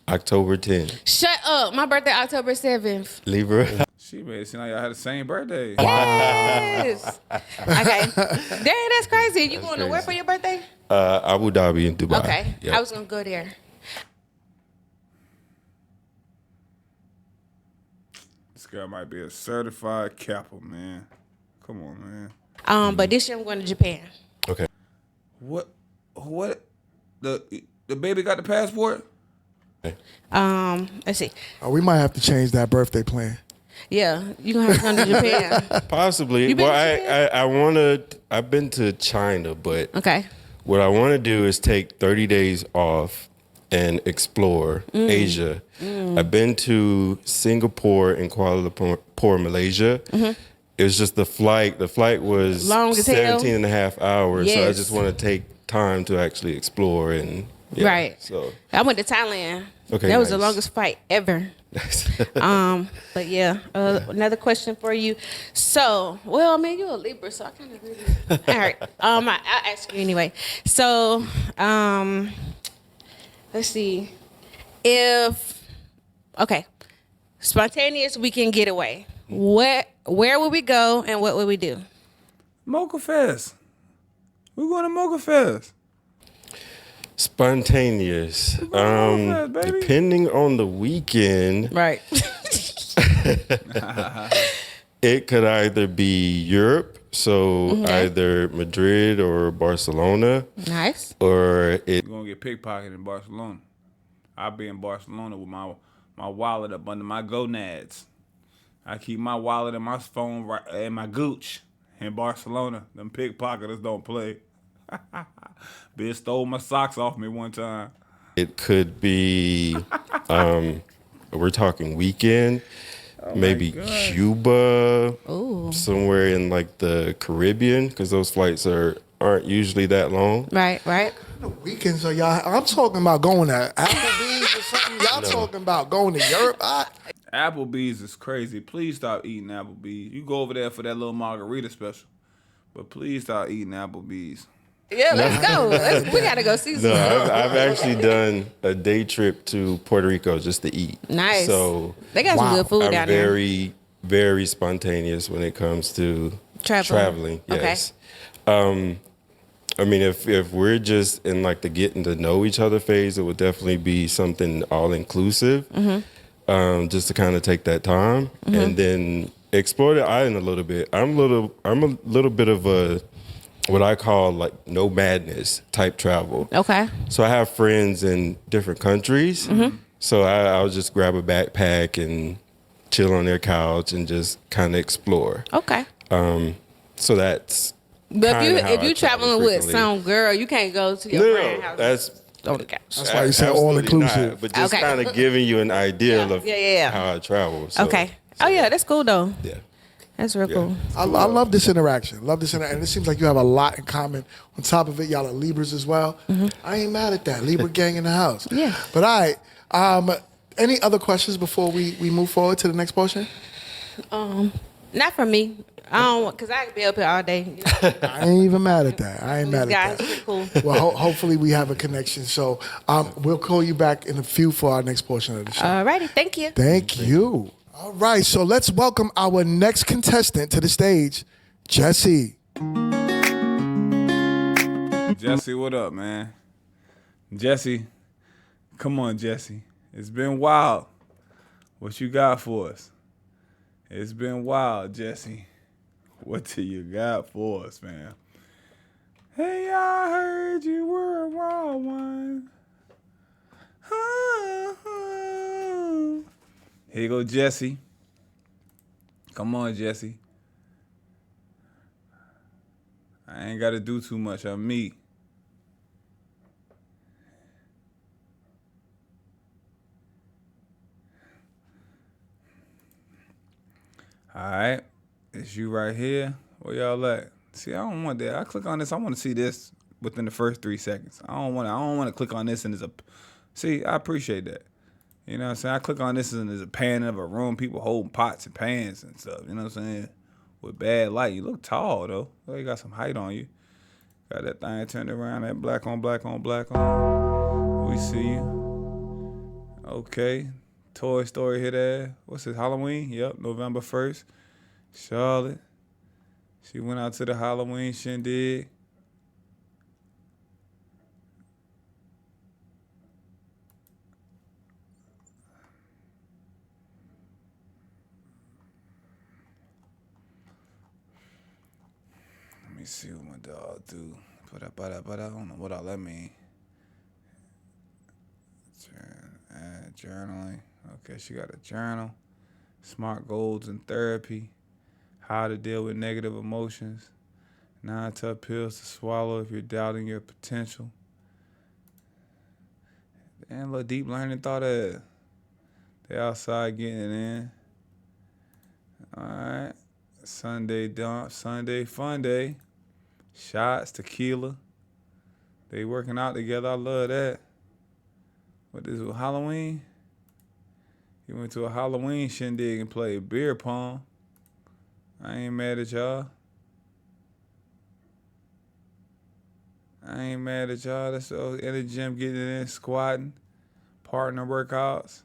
October 10th. Shut up. My birthday October 7th. Libra. She made it seem like y'all had the same birthday. Yes. Okay. Dang, that's crazy. You going to where for your birthday? Abu Dhabi in Dubai. Okay. Yep. I was going to go there. This girl might be a certified Kappa, man. Come on, man. But this year I'm going to Japan. Okay. What? The baby got the passport? Let's see. We might have to change that birthday plan. Yeah, you gonna have to come to Japan. Possibly. You been Well, to Japan? I want to. I've been to China, but Okay. what I want to do is take 30 days off and explore Asia. I've been to Singapore and Kuala Lumpur, Malaysia. It was just the flight. The flight was Long as hell. 17 and a half hours. So I Yes. just want to take time to actually explore and yeah, Right. So I went to Thailand. Okay, That was the nice. longest flight ever. But yeah, another question for you. So, well, I mean, you're a Libra, so I kind of really. All right. I'll ask you anyway. So, let's see. Spontaneous weekend getaway. Where would we go and what would we do? Mocha Fest. We're going to Mocha Fest. spontaneous. Fest, baby. Depending on the weekend, Right. it could either be Europe, so either Madrid or Barcelona, Nice. or it. We're going to get pickpocketed in Barcelona. I'll be in Barcelona with my wallet up under my gonads. I keep my wallet and my phone right in my gooch. In Barcelona, them pickpocketers don't play. Bitch stole my socks off me one time. It could be, we're talking weekend, maybe Cuba, somewhere in like the Caribbean, because those flights aren't usually that long. Right. The weekends are y'all. I'm talking about going to Applebee's or something. Y'all talking about going to Europe? Applebee's is crazy. Please stop eating Applebee's. You go over there for that little margarita special, but please stop eating Applebee's. Yeah, let's go. We gotta go see some. No, I've actually done a day trip to Puerto Rico just to eat. Nice. So they got some good food I'm down there. very, very spontaneous when it comes to traveling. Yes. Okay. I mean, if we're just in like the getting to know each other phase, it would definitely be something all inclusive. Mm-hmm. Just to kind of take that time and then explore the island a little bit. I'm a little bit of a what I call like no madness type travel. Okay. So I have friends in different countries. Mm-hmm. So I'll just grab a backpack and chill on their couch and just kind of explore. Okay. So that's. But if you traveling with some girl, you can't go to your friend's house. That's on the couch. That's why you said all inclusive. But just kind of giving you an idea of how I travel. So, okay. Oh yeah, that's cool though. Yeah. That's real cool. I love this interaction. And it seems like you have a lot in common. On top of it, y'all are Libras as well. Mm-hmm. I ain't mad at that. Libra gang in the house. Yeah. But all right. Any other questions before we move forward to the next portion? Not for me. I don't, because I could be up here all day. You know? I ain't even mad at that. I ain't mad guys at that. pretty cool. Well, hopefully we have a connection. So we'll call you back in a few for our next portion of the show. All righty. Thank you. Thank you. All right. So let's welcome our next contestant to the stage, Jesse. Jesse, what up, man? Jesse, come on, Jesse. It's been wild. What you got for us? It's been wild, Jesse. What do you got for us, man? Hey, I heard you were a wild one. Here you go, Jesse. Come on, Jesse. I ain't got to do too much on me. All right. It's you right here. Where y'all at? See, I don't want that. I click on this. I want to see this within the first 3 seconds. I don't want to click on this and there's a. See, I appreciate that. You know what I'm saying? I click on this and there's a pan of a room, people holding pots and pans and stuff. You know what I'm saying? With bad light. You look tall though. You got some height on you. Got that thing turned around. That black on black on black on. We see you. Okay. Toy Story hit there. What's this? Halloween? Yep. November 1st. Charlotte. She went out to the Halloween shindig. Let me see what my dog do. I don't know what all that mean. Journaling. Okay, she got a journal. Smart goals in therapy. How to deal with negative emotions. 9 tough pills to swallow if you're doubting your potential. Damn, a little deep learning thought of. They outside getting it in. All right. Sunday dump. Sunday fun day. Shots, tequila. They working out together. I love that. What is it, Halloween? You went to a Halloween shindig and played beer pong. I ain't mad at y'all. That's all in the gym, getting it in, squatting, partner workouts.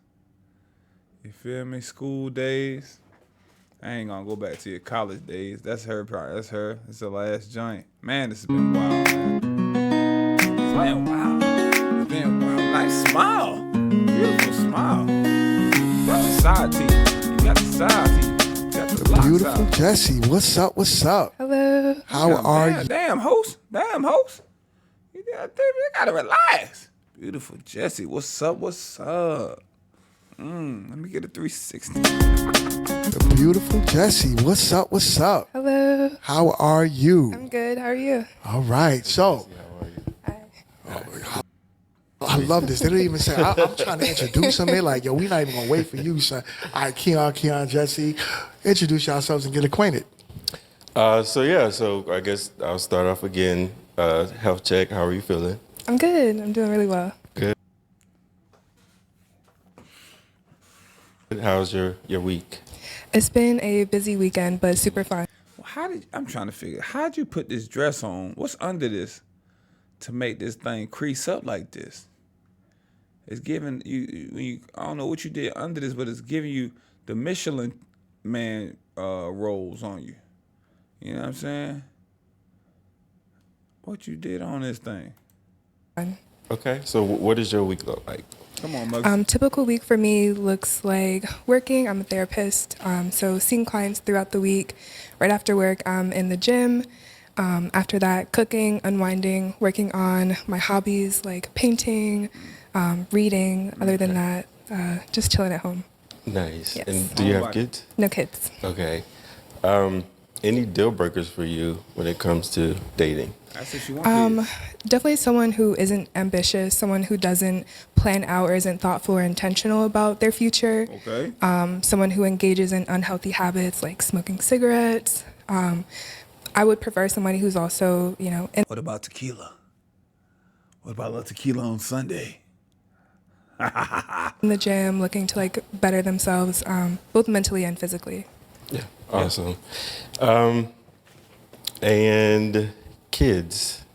You feel me? School days. I ain't gonna go back to your college days. That's her part. That's her. It's the last joint. Man, this has been wild, man. It's been wild. It's been wild. Nice smile. Beautiful smile. You got the side teeth. You got the side teeth. You got the locks Beautiful out. Jesse. What's up? What's up? Hello. How are you? Damn host. You gotta relax. Beautiful Jesse. What's up? Let me get a 360. The beautiful Jessie. What's up? What's up? Hello. How are you? I'm good. How are you? All right. So, I love this. They don't even say, I'm trying to introduce them. They're like, yo, we're not even going to wait for you, son. All right, Keon, Jessie, introduce yourselves and get acquainted. So I guess I'll start off again. Health check. How are you feeling? I'm good. I'm doing really well. Good. How's your week? It's been a busy weekend, but super fun. I'm trying to figure, how'd you put this dress on? What's under this to make this thing crease up like this? It's giving you, I don't know what you did under this, but it's giving you the Michelin man rolls on you. You know what I'm saying? What you did on this thing? Okay, so what does your week look like? Come on, Muggs. Typical week for me looks like working. I'm a therapist, so seeing clients throughout the week. Right after work, I'm in the gym. After that, cooking, unwinding, working on my hobbies like painting, reading. Other than that, just chilling at home. Nice. Yes. And do you have kids? No kids. Okay. Any deal breakers for you when it comes to dating? That's what you want. Definitely someone who isn't ambitious, someone who doesn't plan out or isn't thoughtful or intentional about their future. Okay. Someone who engages in unhealthy habits like smoking cigarettes. I would prefer somebody who's also, What about tequila? What about a little tequila on Sunday? in the gym, looking to like better themselves, both mentally and physically. Yeah. Awesome. And kids.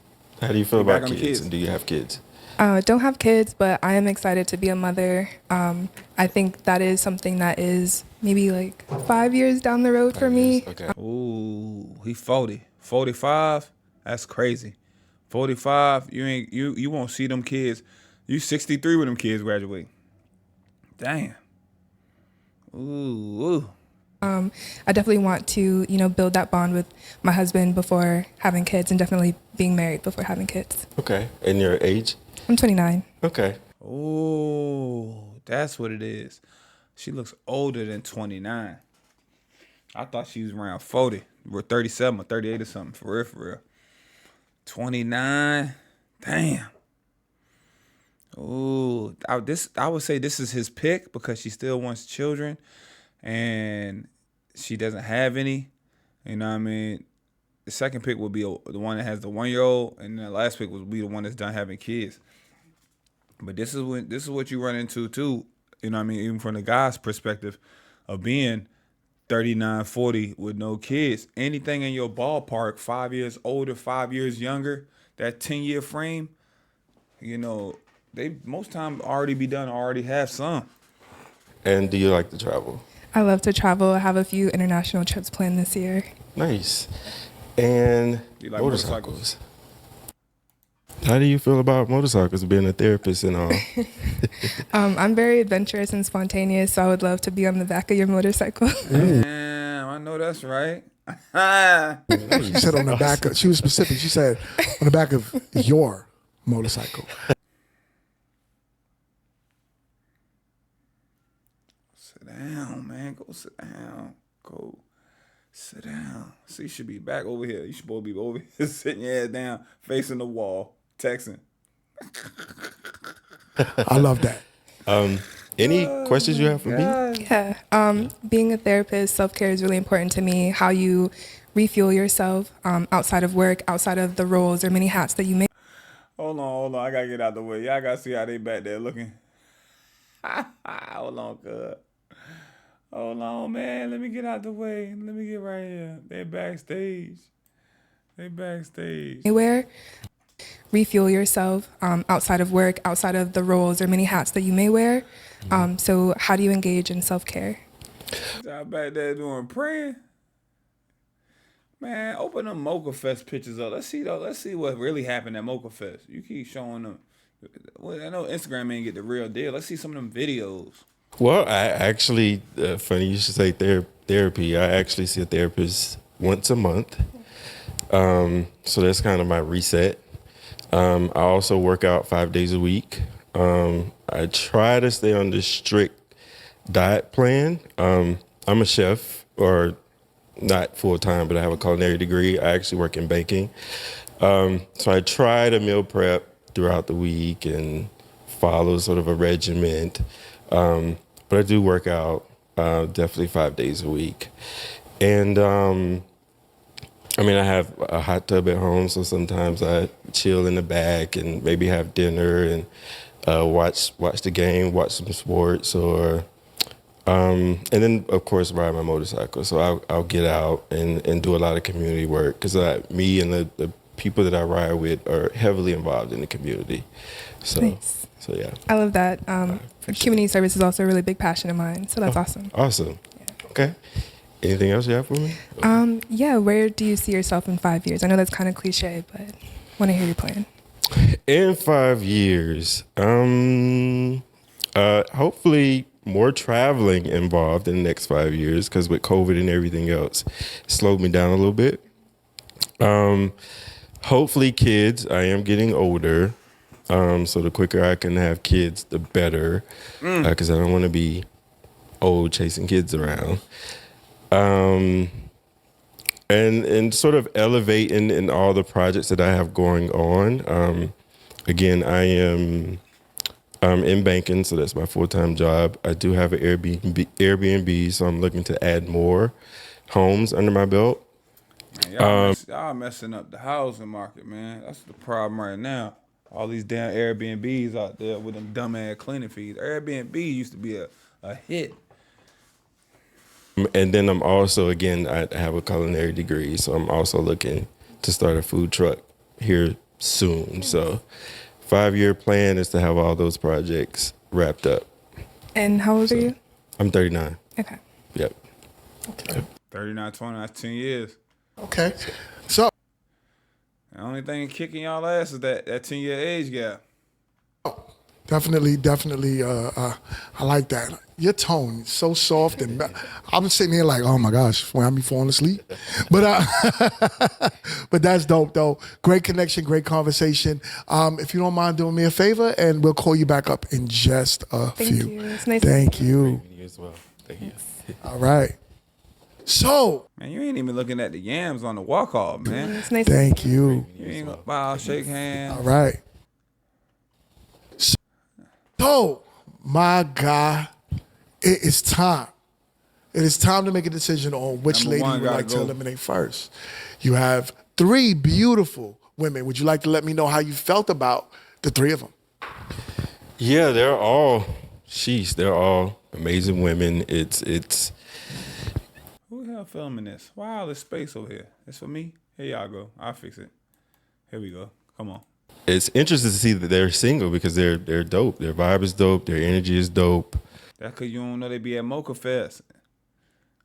How do you feel about kids? And do you have kids? Don't have kids, but I am excited to be a mother. I think that is something that is maybe like 5 years down the road for me. Okay. Ooh, he 40. 45? That's crazy. 45, you won't see them kids. You 63 when them kids graduate. Damn. Ooh. I definitely want to, build that bond with my husband before having kids, and definitely being married before having kids. Okay. And your age? I'm 29. Okay. Oh, that's what it is. She looks older than 29. I thought she was around 40. We're 37 or 38 or something. For real. 29. Damn. Ooh, I would say this is his pick because she still wants children. And she doesn't have any. You know what I mean? The second pick would be the one that has the 1-year-old, and the last pick would be the one that's done having kids. But this is what you run into too. You know what I mean? Even from the guy's perspective of being 39, 40 with no kids. Anything in your ballpark, 5 years older, 5 years younger, that 10-year frame, they most time already be done, already have some. And do you like to travel? I love to travel. I have a few international trips planned this year. Nice. And you like motorcycles? How do you feel about motorcycles, being a therapist and all? I'm very adventurous and spontaneous, so I would love to be on the back of your motorcycle. Damn, I know that's right. She said on the back of, she was specific. She said on the back of your motorcycle. Sit down, man. Go sit down. Go sit down. See, you should be back over here. You should both be over here sitting your head down, facing the wall, texting. I love that. Any questions you have for me? Yeah. Being a therapist, self-care is really important to me. How you refuel yourself outside of work, outside of the roles or many hats that you make. Hold on. I got to get out the way. Y'all got to see how they back there looking. Hold on, cuz. Hold on, man. Let me get out the way. Let me get right here. They backstage. Anywhere. Refuel yourself outside of work, outside of the roles or many hats that you may wear. So how do you engage in self-care? Y'all back there doing praying. Man, open them Mocha Fest pictures up. Let's see what really happened at Mocha Fest. You keep showing them. Well, I know Instagram ain't get the real deal. Let's see some of them videos. Well, I actually, funny you should say therapy. I actually see a therapist once a month. So that's kind of my reset. I also work out 5 days a week. I try to stay on the strict diet plan. I'm a chef, or not full time, but I have a culinary degree. I actually work in baking. So I try to meal prep throughout the week and follow sort of a regiment. But I do work out definitely 5 days a week. And I mean, I have a hot tub at home, so sometimes I chill in the back and maybe have dinner and watch the game, watch some sports, or and then of course ride my motorcycle. So I'll get out and do a lot of community work, because me and the people that I ride with are heavily involved in the community. So, nice. So yeah. I love that. Community service is also a really big passion of mine, so that's awesome. Awesome. Yeah. Okay. Anything else you have for me? Yeah, where do you see yourself in 5 years? I know that's kind of cliche, but want to hear your plan. In 5 years, hopefully more traveling involved in the next 5 years, because with COVID and everything else, it slowed me down a little bit. Hopefully kids. I am getting older, so the quicker I can have kids, the better, because I don't want to be old chasing kids around. And sort of elevate in all the projects that I have going on. Again, I am in banking, so that's my full-time job. I do have an Airbnb, so I'm looking to add more homes under my belt. Man, y'all messing up the housing market, man. That's the problem right now. All these damn Airbnbs out there with them dumbass cleaning fees. Airbnb used to be a hit. And then I'm also, again, I have a culinary degree, so I'm also looking to start a food truck here soon. So 5-year plan is to have all those projects wrapped up. And how old are you? I'm 39. Okay. Yep. Okay. 39, 20, that's 10 years. Okay. So the only thing kicking y'all ass is that 10-year age gap. Definitely. I like that. Your tone is so soft, and I'm sitting here like, oh my gosh, when I'm falling asleep. But but that's dope though. Great connection, great conversation. If you don't mind doing me a favor, and we'll call you back up in just a few. Thank you. It's nice. Thank you. You as well. Thank you. All right. So, Man, you ain't even looking at the yams on the walk-off, man. It's nice. thank you. You ain't gonna bow, shake hands. All right. So, my guy, it is time. It is time to make a decision on which Number lady one you would gotta like to go. eliminate first. You have 3 beautiful women. Would you like to let me know how you felt about the 3 of them? Yeah, they're all amazing women. It's. Who the hell filming this? Why all this space over here? It's for me? Here y'all go. I'll fix it. Here we go. Come on. It's interesting to see that they're single, because they're dope. Their vibe is dope. Their energy is dope. That's because you don't know they be at Mocha Fest.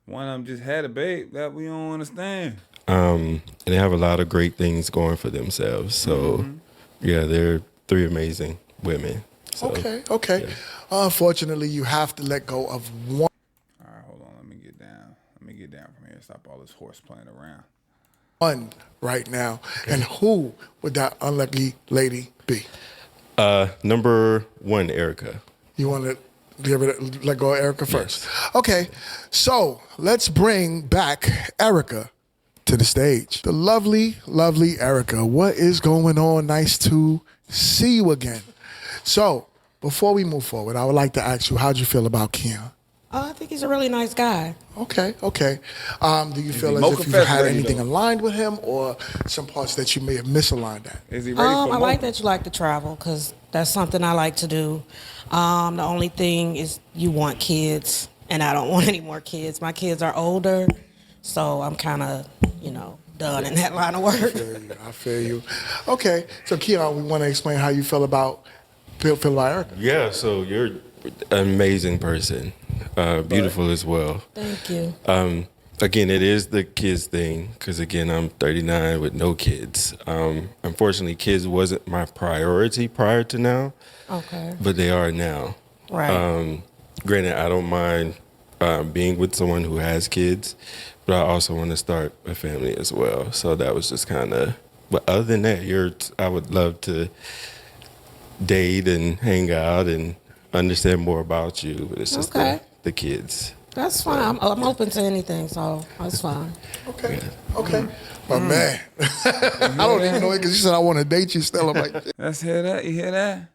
One of them just had a babe that we don't understand. And they have a lot of great things going for themselves. So, yeah, they're 3 amazing women. So, Okay. Yeah. Unfortunately, you have to let go of one. All right, hold on. Let me get down. Let me get down from here. Stop all this horse playing around. One right now. And who would that unlucky lady be? Number 1, Erica. You want to let go of Erica first? Yes. Okay, so let's bring back Erica to the stage. The lovely, lovely Erica. What is going on? Nice to see you again. So before we move forward, I would like to ask you, how'd you feel about Keon? I think he's a really nice guy. Okay. Do you feel as if you had anything aligned with him, or some parts that you may have misaligned at? Is he ready for I like that you like to travel, because that's something I like to do. The only thing is you want kids, and I don't want any more kids. My kids are older, so I'm kind of, done in that line of work. I feel you. Okay, so Keon, we want to explain how you feel about Erica. Yeah, so you're an amazing person. Beautiful as well. Thank you. Again, it is the kids thing, because again, I'm 39 with no kids. Unfortunately, kids wasn't my priority prior to now. Okay. But they are now. Right. Granted, I don't mind being with someone who has kids, but I also want to start a family as well. So that was just kind of. But other than that, I would love to date and hang out and understand more about you. But it's just the kids. That's fine. I'm open to anything, so that's fine. Okay. But man, I don't even know it because you said I want to date you still. I'm like, let's hear that. You hear that?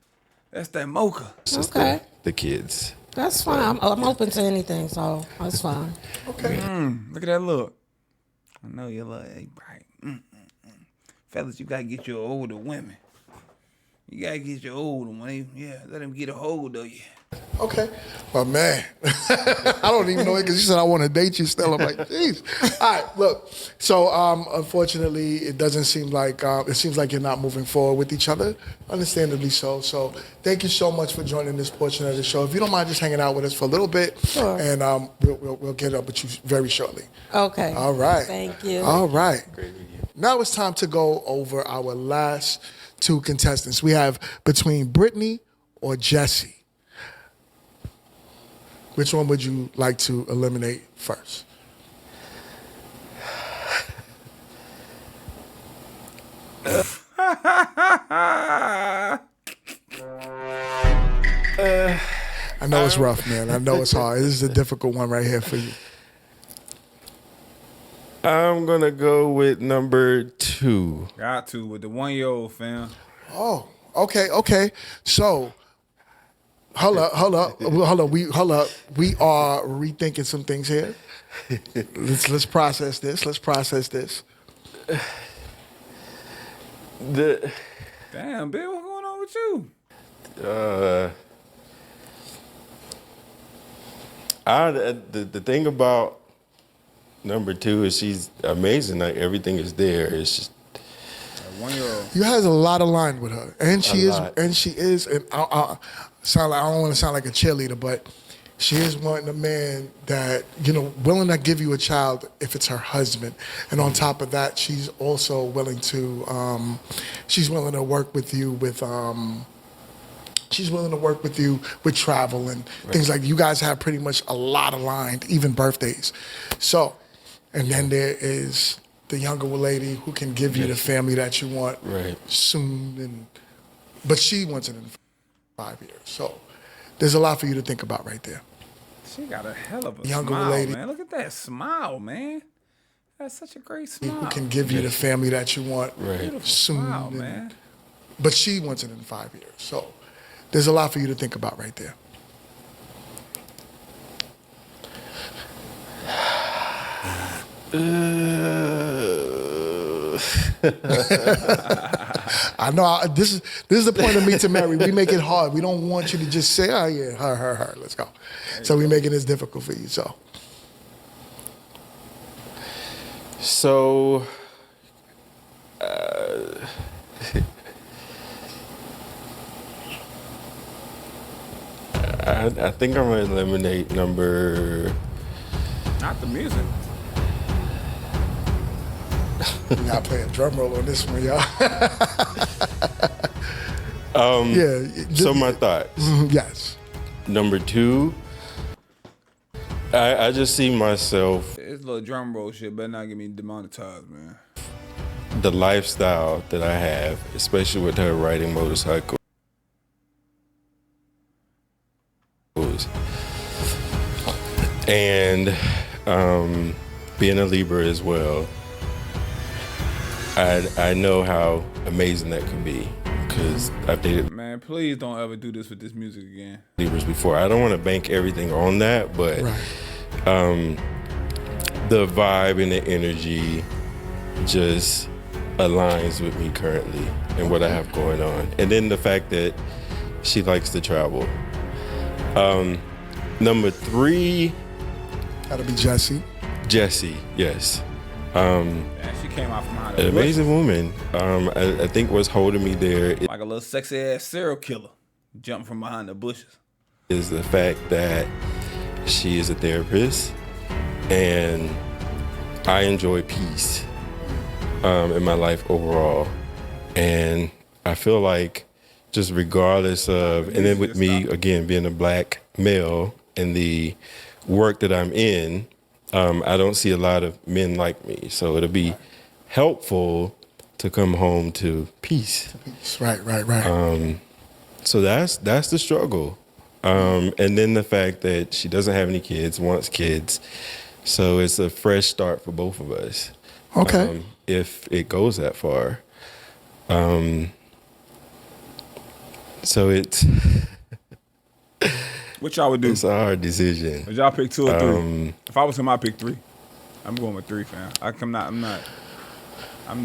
That's that mocha. Okay. The kids. That's fine. I'm open to anything, so that's fine. Okay. Look at that look. I know you look right. Fellas, you gotta get your older women. You gotta get your older one. Yeah, let them get a hold of you. Okay. But man, I don't even know it because you said I want to date you still. I'm like, jeez. All right, look. So unfortunately, it doesn't seem like, it seems like you're not moving forward with each other. Understandably so. So thank you so much for joining this portion of the show. If you don't mind just hanging out with us for a little bit. Sure. And we'll get up with you very shortly. Okay. All right. Thank you. All right. Now it's time to go over our last two contestants. We have between Brittany or Jesse. Which one would you like to eliminate first? I know it's rough, man. I know it's hard. This is a difficult one right here for you. I'm going to go with number 2. Got to with the 1-year-old, fam. Oh, okay. So, hold up. We are rethinking some things here. Let's process this. Damn, Bill, what's going on with you? The thing about number 2 is she's amazing. Like everything is there. It's just 1-year-old. You has a lot aligned with her, and she is. And I don't want to sound like a cheerleader, but she is wanting a man that willing to give you a child if it's her husband, and on top of that, she's also willing to work with you with. She's willing to work with you with travel and things like that. You guys have pretty much a lot aligned, even birthdays. So, and then there is the younger lady who can give you the family that you want soon, but she wants it in 5 years. So, there's a lot for you to think about right there. She got a hell of a Younger smile, lady. man. Look at that smile, man. That's such a great smile. Who can give you the family that you want soon, smile, man. But she wants it in 5 years. So, there's a lot for you to think about right there. I know. This is the point of Meet2Marry. We make it hard. We don't want you to just say, "Oh yeah, her. Let's go." So we're making this difficult for you. So, I think I'm gonna eliminate number. Not the music. We gotta play a drum roll on this one, y'all. So my thoughts. Yes. Number 2. I just see myself. This little drum roll shit better not get me demonetized, man. The lifestyle that I have, especially with her riding motorcycles. And being a Libra as well, I know how amazing that can be because I've dated. Man, please don't ever do this with this music again. Libras before. I don't want to bank everything on that, but the vibe and the energy just aligns with me currently and what I have going on. And then the fact that she likes to travel. Number 3. Gotta be Jessie. Jessie, yes. She came out from behind an amazing woman. I think what's holding me there is like a little sexy ass serial killer jumping from behind the bushes. Is the fact that she is a therapist and I enjoy peace in my life overall. And I feel like just regardless of, and then with me, again, being a black male and the work that I'm in, I don't see a lot of men like me. So it'll be helpful to come home to peace. Right. So that's the struggle. And then the fact that she doesn't have any kids, wants kids. So it's a fresh start for both of us. Okay. If it goes that far. So it's... What y'all would do? It's a hard decision. Would y'all pick 2 or 3? If I was him, I'd pick 3. I'm going with 3, fam. I'm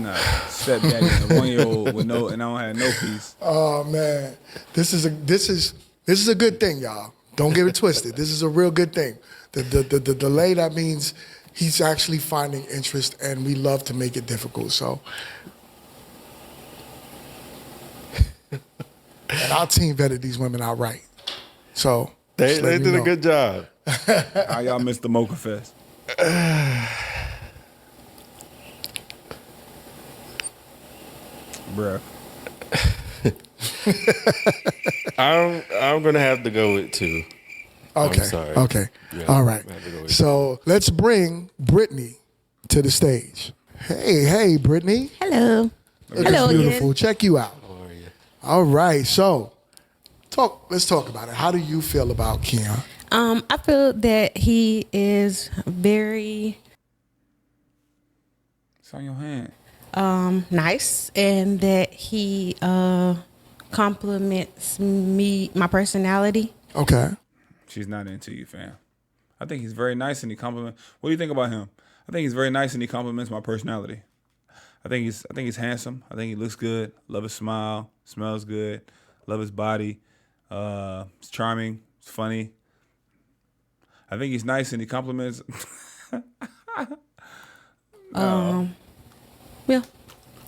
not stepdaddy and a 1-year-old with and I don't have no peace. Oh man, this is a good thing, y'all. Don't get it twisted. This is a real good thing. The delay, that means he's actually finding interest, and we love to make it difficult. So, and our team vetted these women outright. So they did a good job. How y'all missed the Mocha Fest? Bruh. I'm gonna have to go with 2. Okay. I'm sorry. Okay. Yeah, all right. So let's bring Brittany to the stage. Hey, Brittany. Hello. Hello, beautiful. Again. Check you out. How are you? All right. So let's talk about it. How do you feel about Keon? I feel that he is very It's on your hand. nice, and that he compliments my personality. Okay. She's not into you, fam. I think he's very nice and he compliments. What do you think about him? I think he's very nice and he compliments my personality. I think he's handsome. I think he looks good. Love his smile. Smells good. Love his body. He's charming. He's funny. I think he's nice and he compliments. Yeah.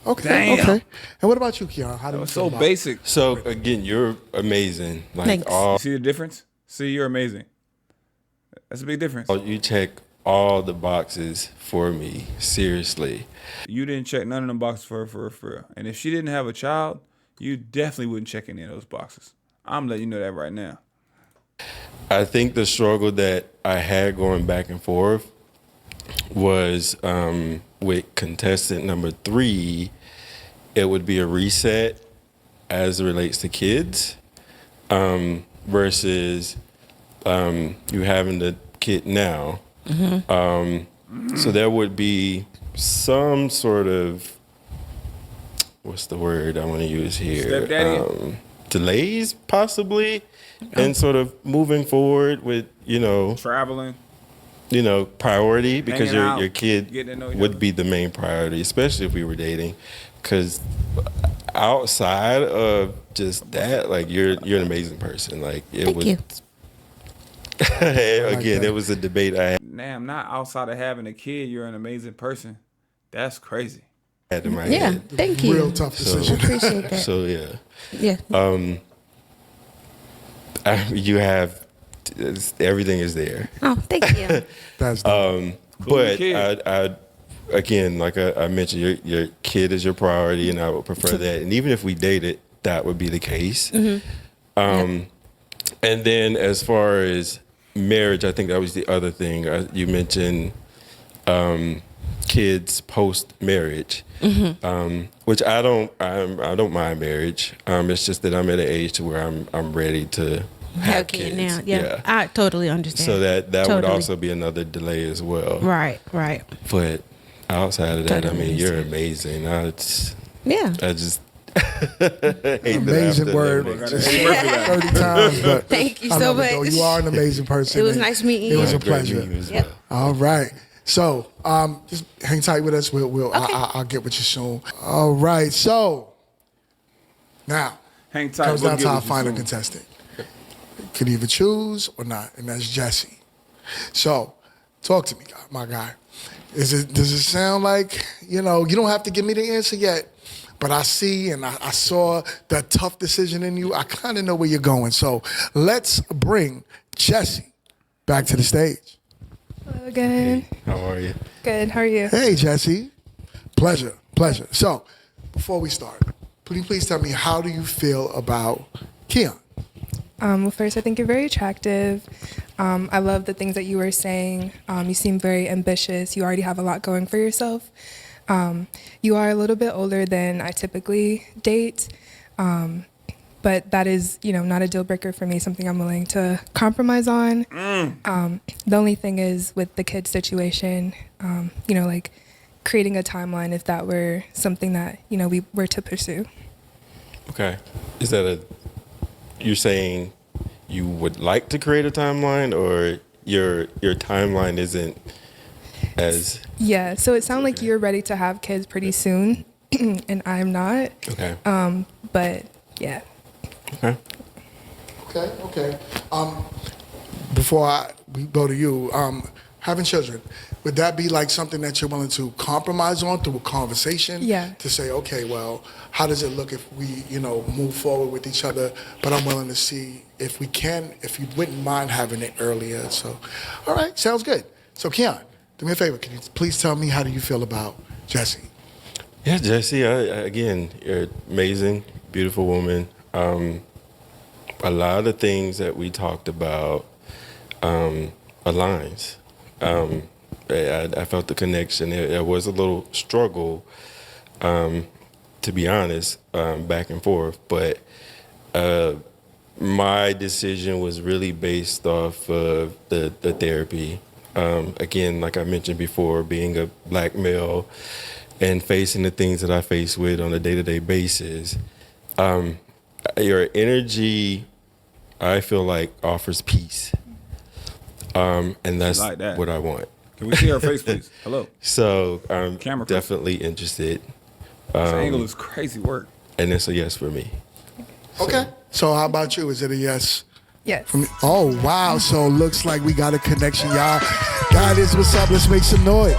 Okay. Damn. Okay. And what about you, Keon? How do you feel so about basic. So again, you're amazing. Like Thanks. You see the difference? See, you're amazing. That's a big difference. You check all the boxes for me. Seriously. You didn't check none of them boxes for her. And if she didn't have a child, you definitely wouldn't check any of those boxes. I'm letting you know that right now. I think the struggle that I had going back and forth was with contestant number 3, it would be a reset as it relates to kids versus you having the kid now. Mm-hmm. So there would be some sort of, what's the word I want to use here? Stepdaddy? Delays possibly, and sort of moving forward with, Traveling. Priority, because Hanging your out, kid getting to know each would other. be the main priority, especially if we were dating. Because outside of just that, like you're an amazing person. Like Thank you. Again, it was a debate I Damn, not outside of having a kid, you're an amazing person. That's crazy. had in my Yeah. head. Thank you. Real tough decision. Appreciate that. So yeah, Yeah. you have everything is there. Oh, thank you. That's dope. But kid. I again, like I mentioned, your kid is your priority, and I would prefer that. And even if we dated, that would be the case. Mm-hmm. And then as far as marriage, I think that was the other thing. You mentioned kids post marriage, which I don't mind marriage. It's just that I'm at an age to where I'm ready to have kid kids. now. Yeah. I totally understand. So that Totally. would also be another delay as well. Right. But outside of that, Totally I mean, you're understand. amazing. Yeah. I just hate Amazing that word. Just 30 times, but Thank you I so love it, though. much. You are an amazing person. It was and nice meeting It you. was a Great pleasure. meeting you as Yep. well. All right. So just hang tight with us. We'll Okay. I'll get with you soon. All right. So now Hang tight. comes we'll down get to our with you final soon. contestant. Can either choose or not, and that's Jesse. So talk to me, my guy. Does it sound like, you don't have to give me the answer yet, but I see and I saw the tough decision in you. I kind of know where you're going. So let's bring Jesse back to the stage. Hello again. How are you? Good. How are you? Hey, Jesse. Pleasure. So before we start, please tell me, how do you feel about Keon? Well, first, I think you're very attractive. I love the things that you were saying. You seem very ambitious. You already have a lot going for yourself. You are a little bit older than I typically date, but but that is, not a deal breaker for me, something I'm willing to compromise on. The only thing is with the kid situation, like creating a timeline if that were something that, we were to pursue. Okay. Is that you're saying you would like to create a timeline, or your timeline isn't as... Yeah, so it sounds like you're ready to have kids pretty soon, and I'm not. Okay. But yeah. Okay. Before we go to you, having children, would that be like something that you're willing to compromise on through a conversation? Yeah. To say, okay, well, how does it look if we, move forward with each other? But I'm willing to see if you wouldn't mind having it earlier. So, all right, sounds good. So, Keon, do me a favor. Can you please tell me, how do you feel about Jessie? Yeah, Jessie, again, you're an amazing, beautiful woman. A lot of things that we talked about aligns. I felt the connection. It was a little struggle, to be honest, back and forth. But my decision was really based off of the therapy. Again, like I mentioned before, being a black male and facing the things that I face with on a day-to-day basis, your energy, I feel like, offers peace. And that's like that. what I want. Can we see her face, please? Hello. So I'm Camera definitely interested. This angle is crazy work. And it's a yes for me. Okay. So how about you? Is it a yes? Yes. Oh, wow. So looks like we got a connection, y'all. Guys, what's up? Let's make some noise.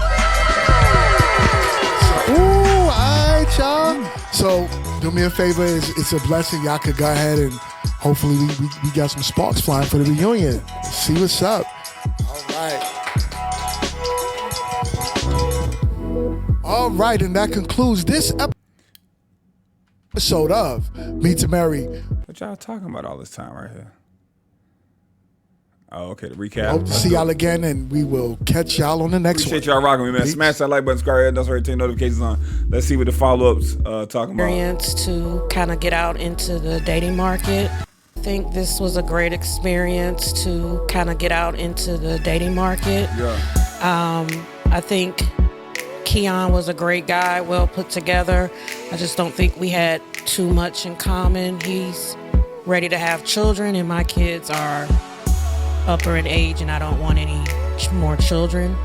Ooh, all right, y'all. So do me a favor. It's a blessing. Y'all could go ahead and hopefully we got some sparks flying for the reunion. See what's up. All right, and that concludes this episode of Meet2Marry. What y'all talking about all this time right here? Oh, okay, the recap. Hope to see y'all again, and we will catch y'all on the next one. Appreciate y'all rocking with me, man. Peace. Smash that like button, subscribe, that's right, turn notifications on. Let's see what the follow-ups talking about. Experience to kind of get out into the dating market. I think this was a great experience to kind of get out into the dating market. Yeah. I think Keon was a great guy, well put together. I just don't think we had too much in common. He's ready to have children, and my kids are upper in age, and I don't want any more children.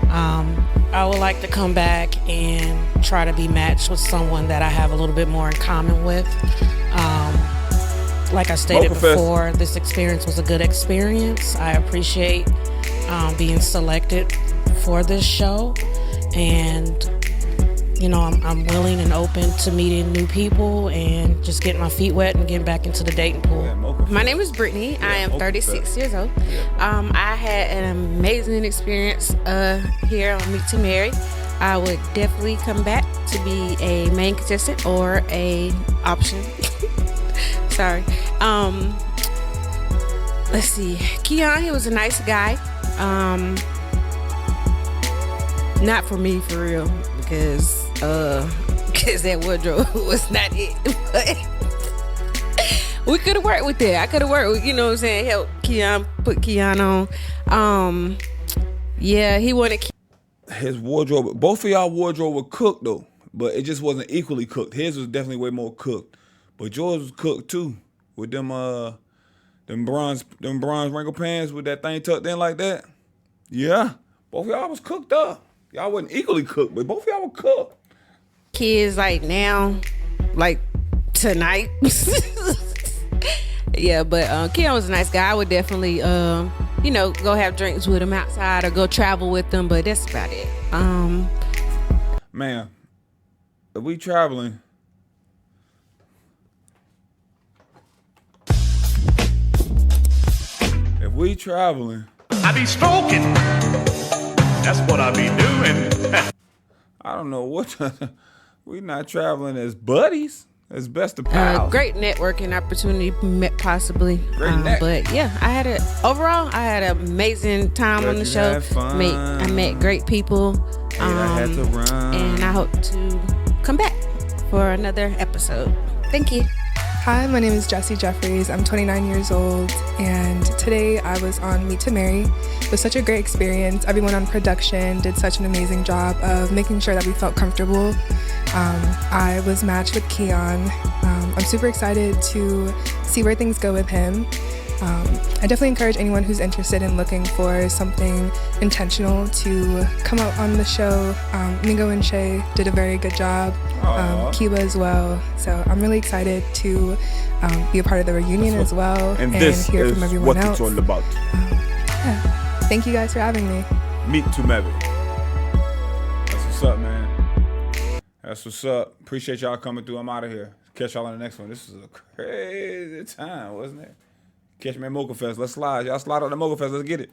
I would like to come back and try to be matched with someone that I have a little bit more in common with. Like I stated before, this experience was a good experience. I appreciate being selected for this show, and I'm willing and open to meeting new people and just getting my feet wet and getting back into the dating pool. My name is Brittany. I am 36 years old. I had an amazing experience here on Meet2Marry. I would definitely come back to be a main contestant or a option. Sorry. Let's see. Keon, he was a nice guy. Not for me, for real, because that wardrobe was not it. But we could have worked with it. I could have worked with, help Keon, put Keon on. Yeah, he wanted his wardrobe. Both of y'all wardrobe were cooked though, but it just wasn't equally cooked. His was definitely way more cooked, but yours was cooked too, with them bronze wrinkle pants with that thing tucked in like that. Yeah, both of y'all was cooked up. Y'all wasn't equally cooked, but both of y'all were cooked. Kids like now, like tonight. Yeah, but Keon was a nice guy. I would definitely, go have drinks with him outside or go travel with them, but that's about it. Man, if we traveling, I be stroking. That's what I be doing. I don't know what we not traveling as buddies, as best of pals. Great networking opportunity, possibly. But yeah, I had an amazing time on the show. I met great people. I had to run. And I hope to come back for another episode. Thank you. Hi, my name is Jessie Jeffries. I'm 29 years old, and today I was on Meet2Marry. It was such a great experience. Everyone on production did such an amazing job of making sure that we felt comfortable. I was matched with Keon. I'm super excited to see where things go with him. I definitely encourage anyone who's interested in looking for something intentional to come out on the show. Mingo and Shay did a very good job. Kiba as well. So I'm really excited to be a part of the reunion as well and hear from everyone else. What it's all about. Yeah. Thank you guys for having me. Meet2Marry. That's what's up, man. That's what's up. Appreciate y'all coming through. I'm out of here. Catch y'all on the next one. This was a crazy time, wasn't it? Catch me at Mocha Fest. Let's slide. Y'all slide on the Mocha Fest. Let's get it.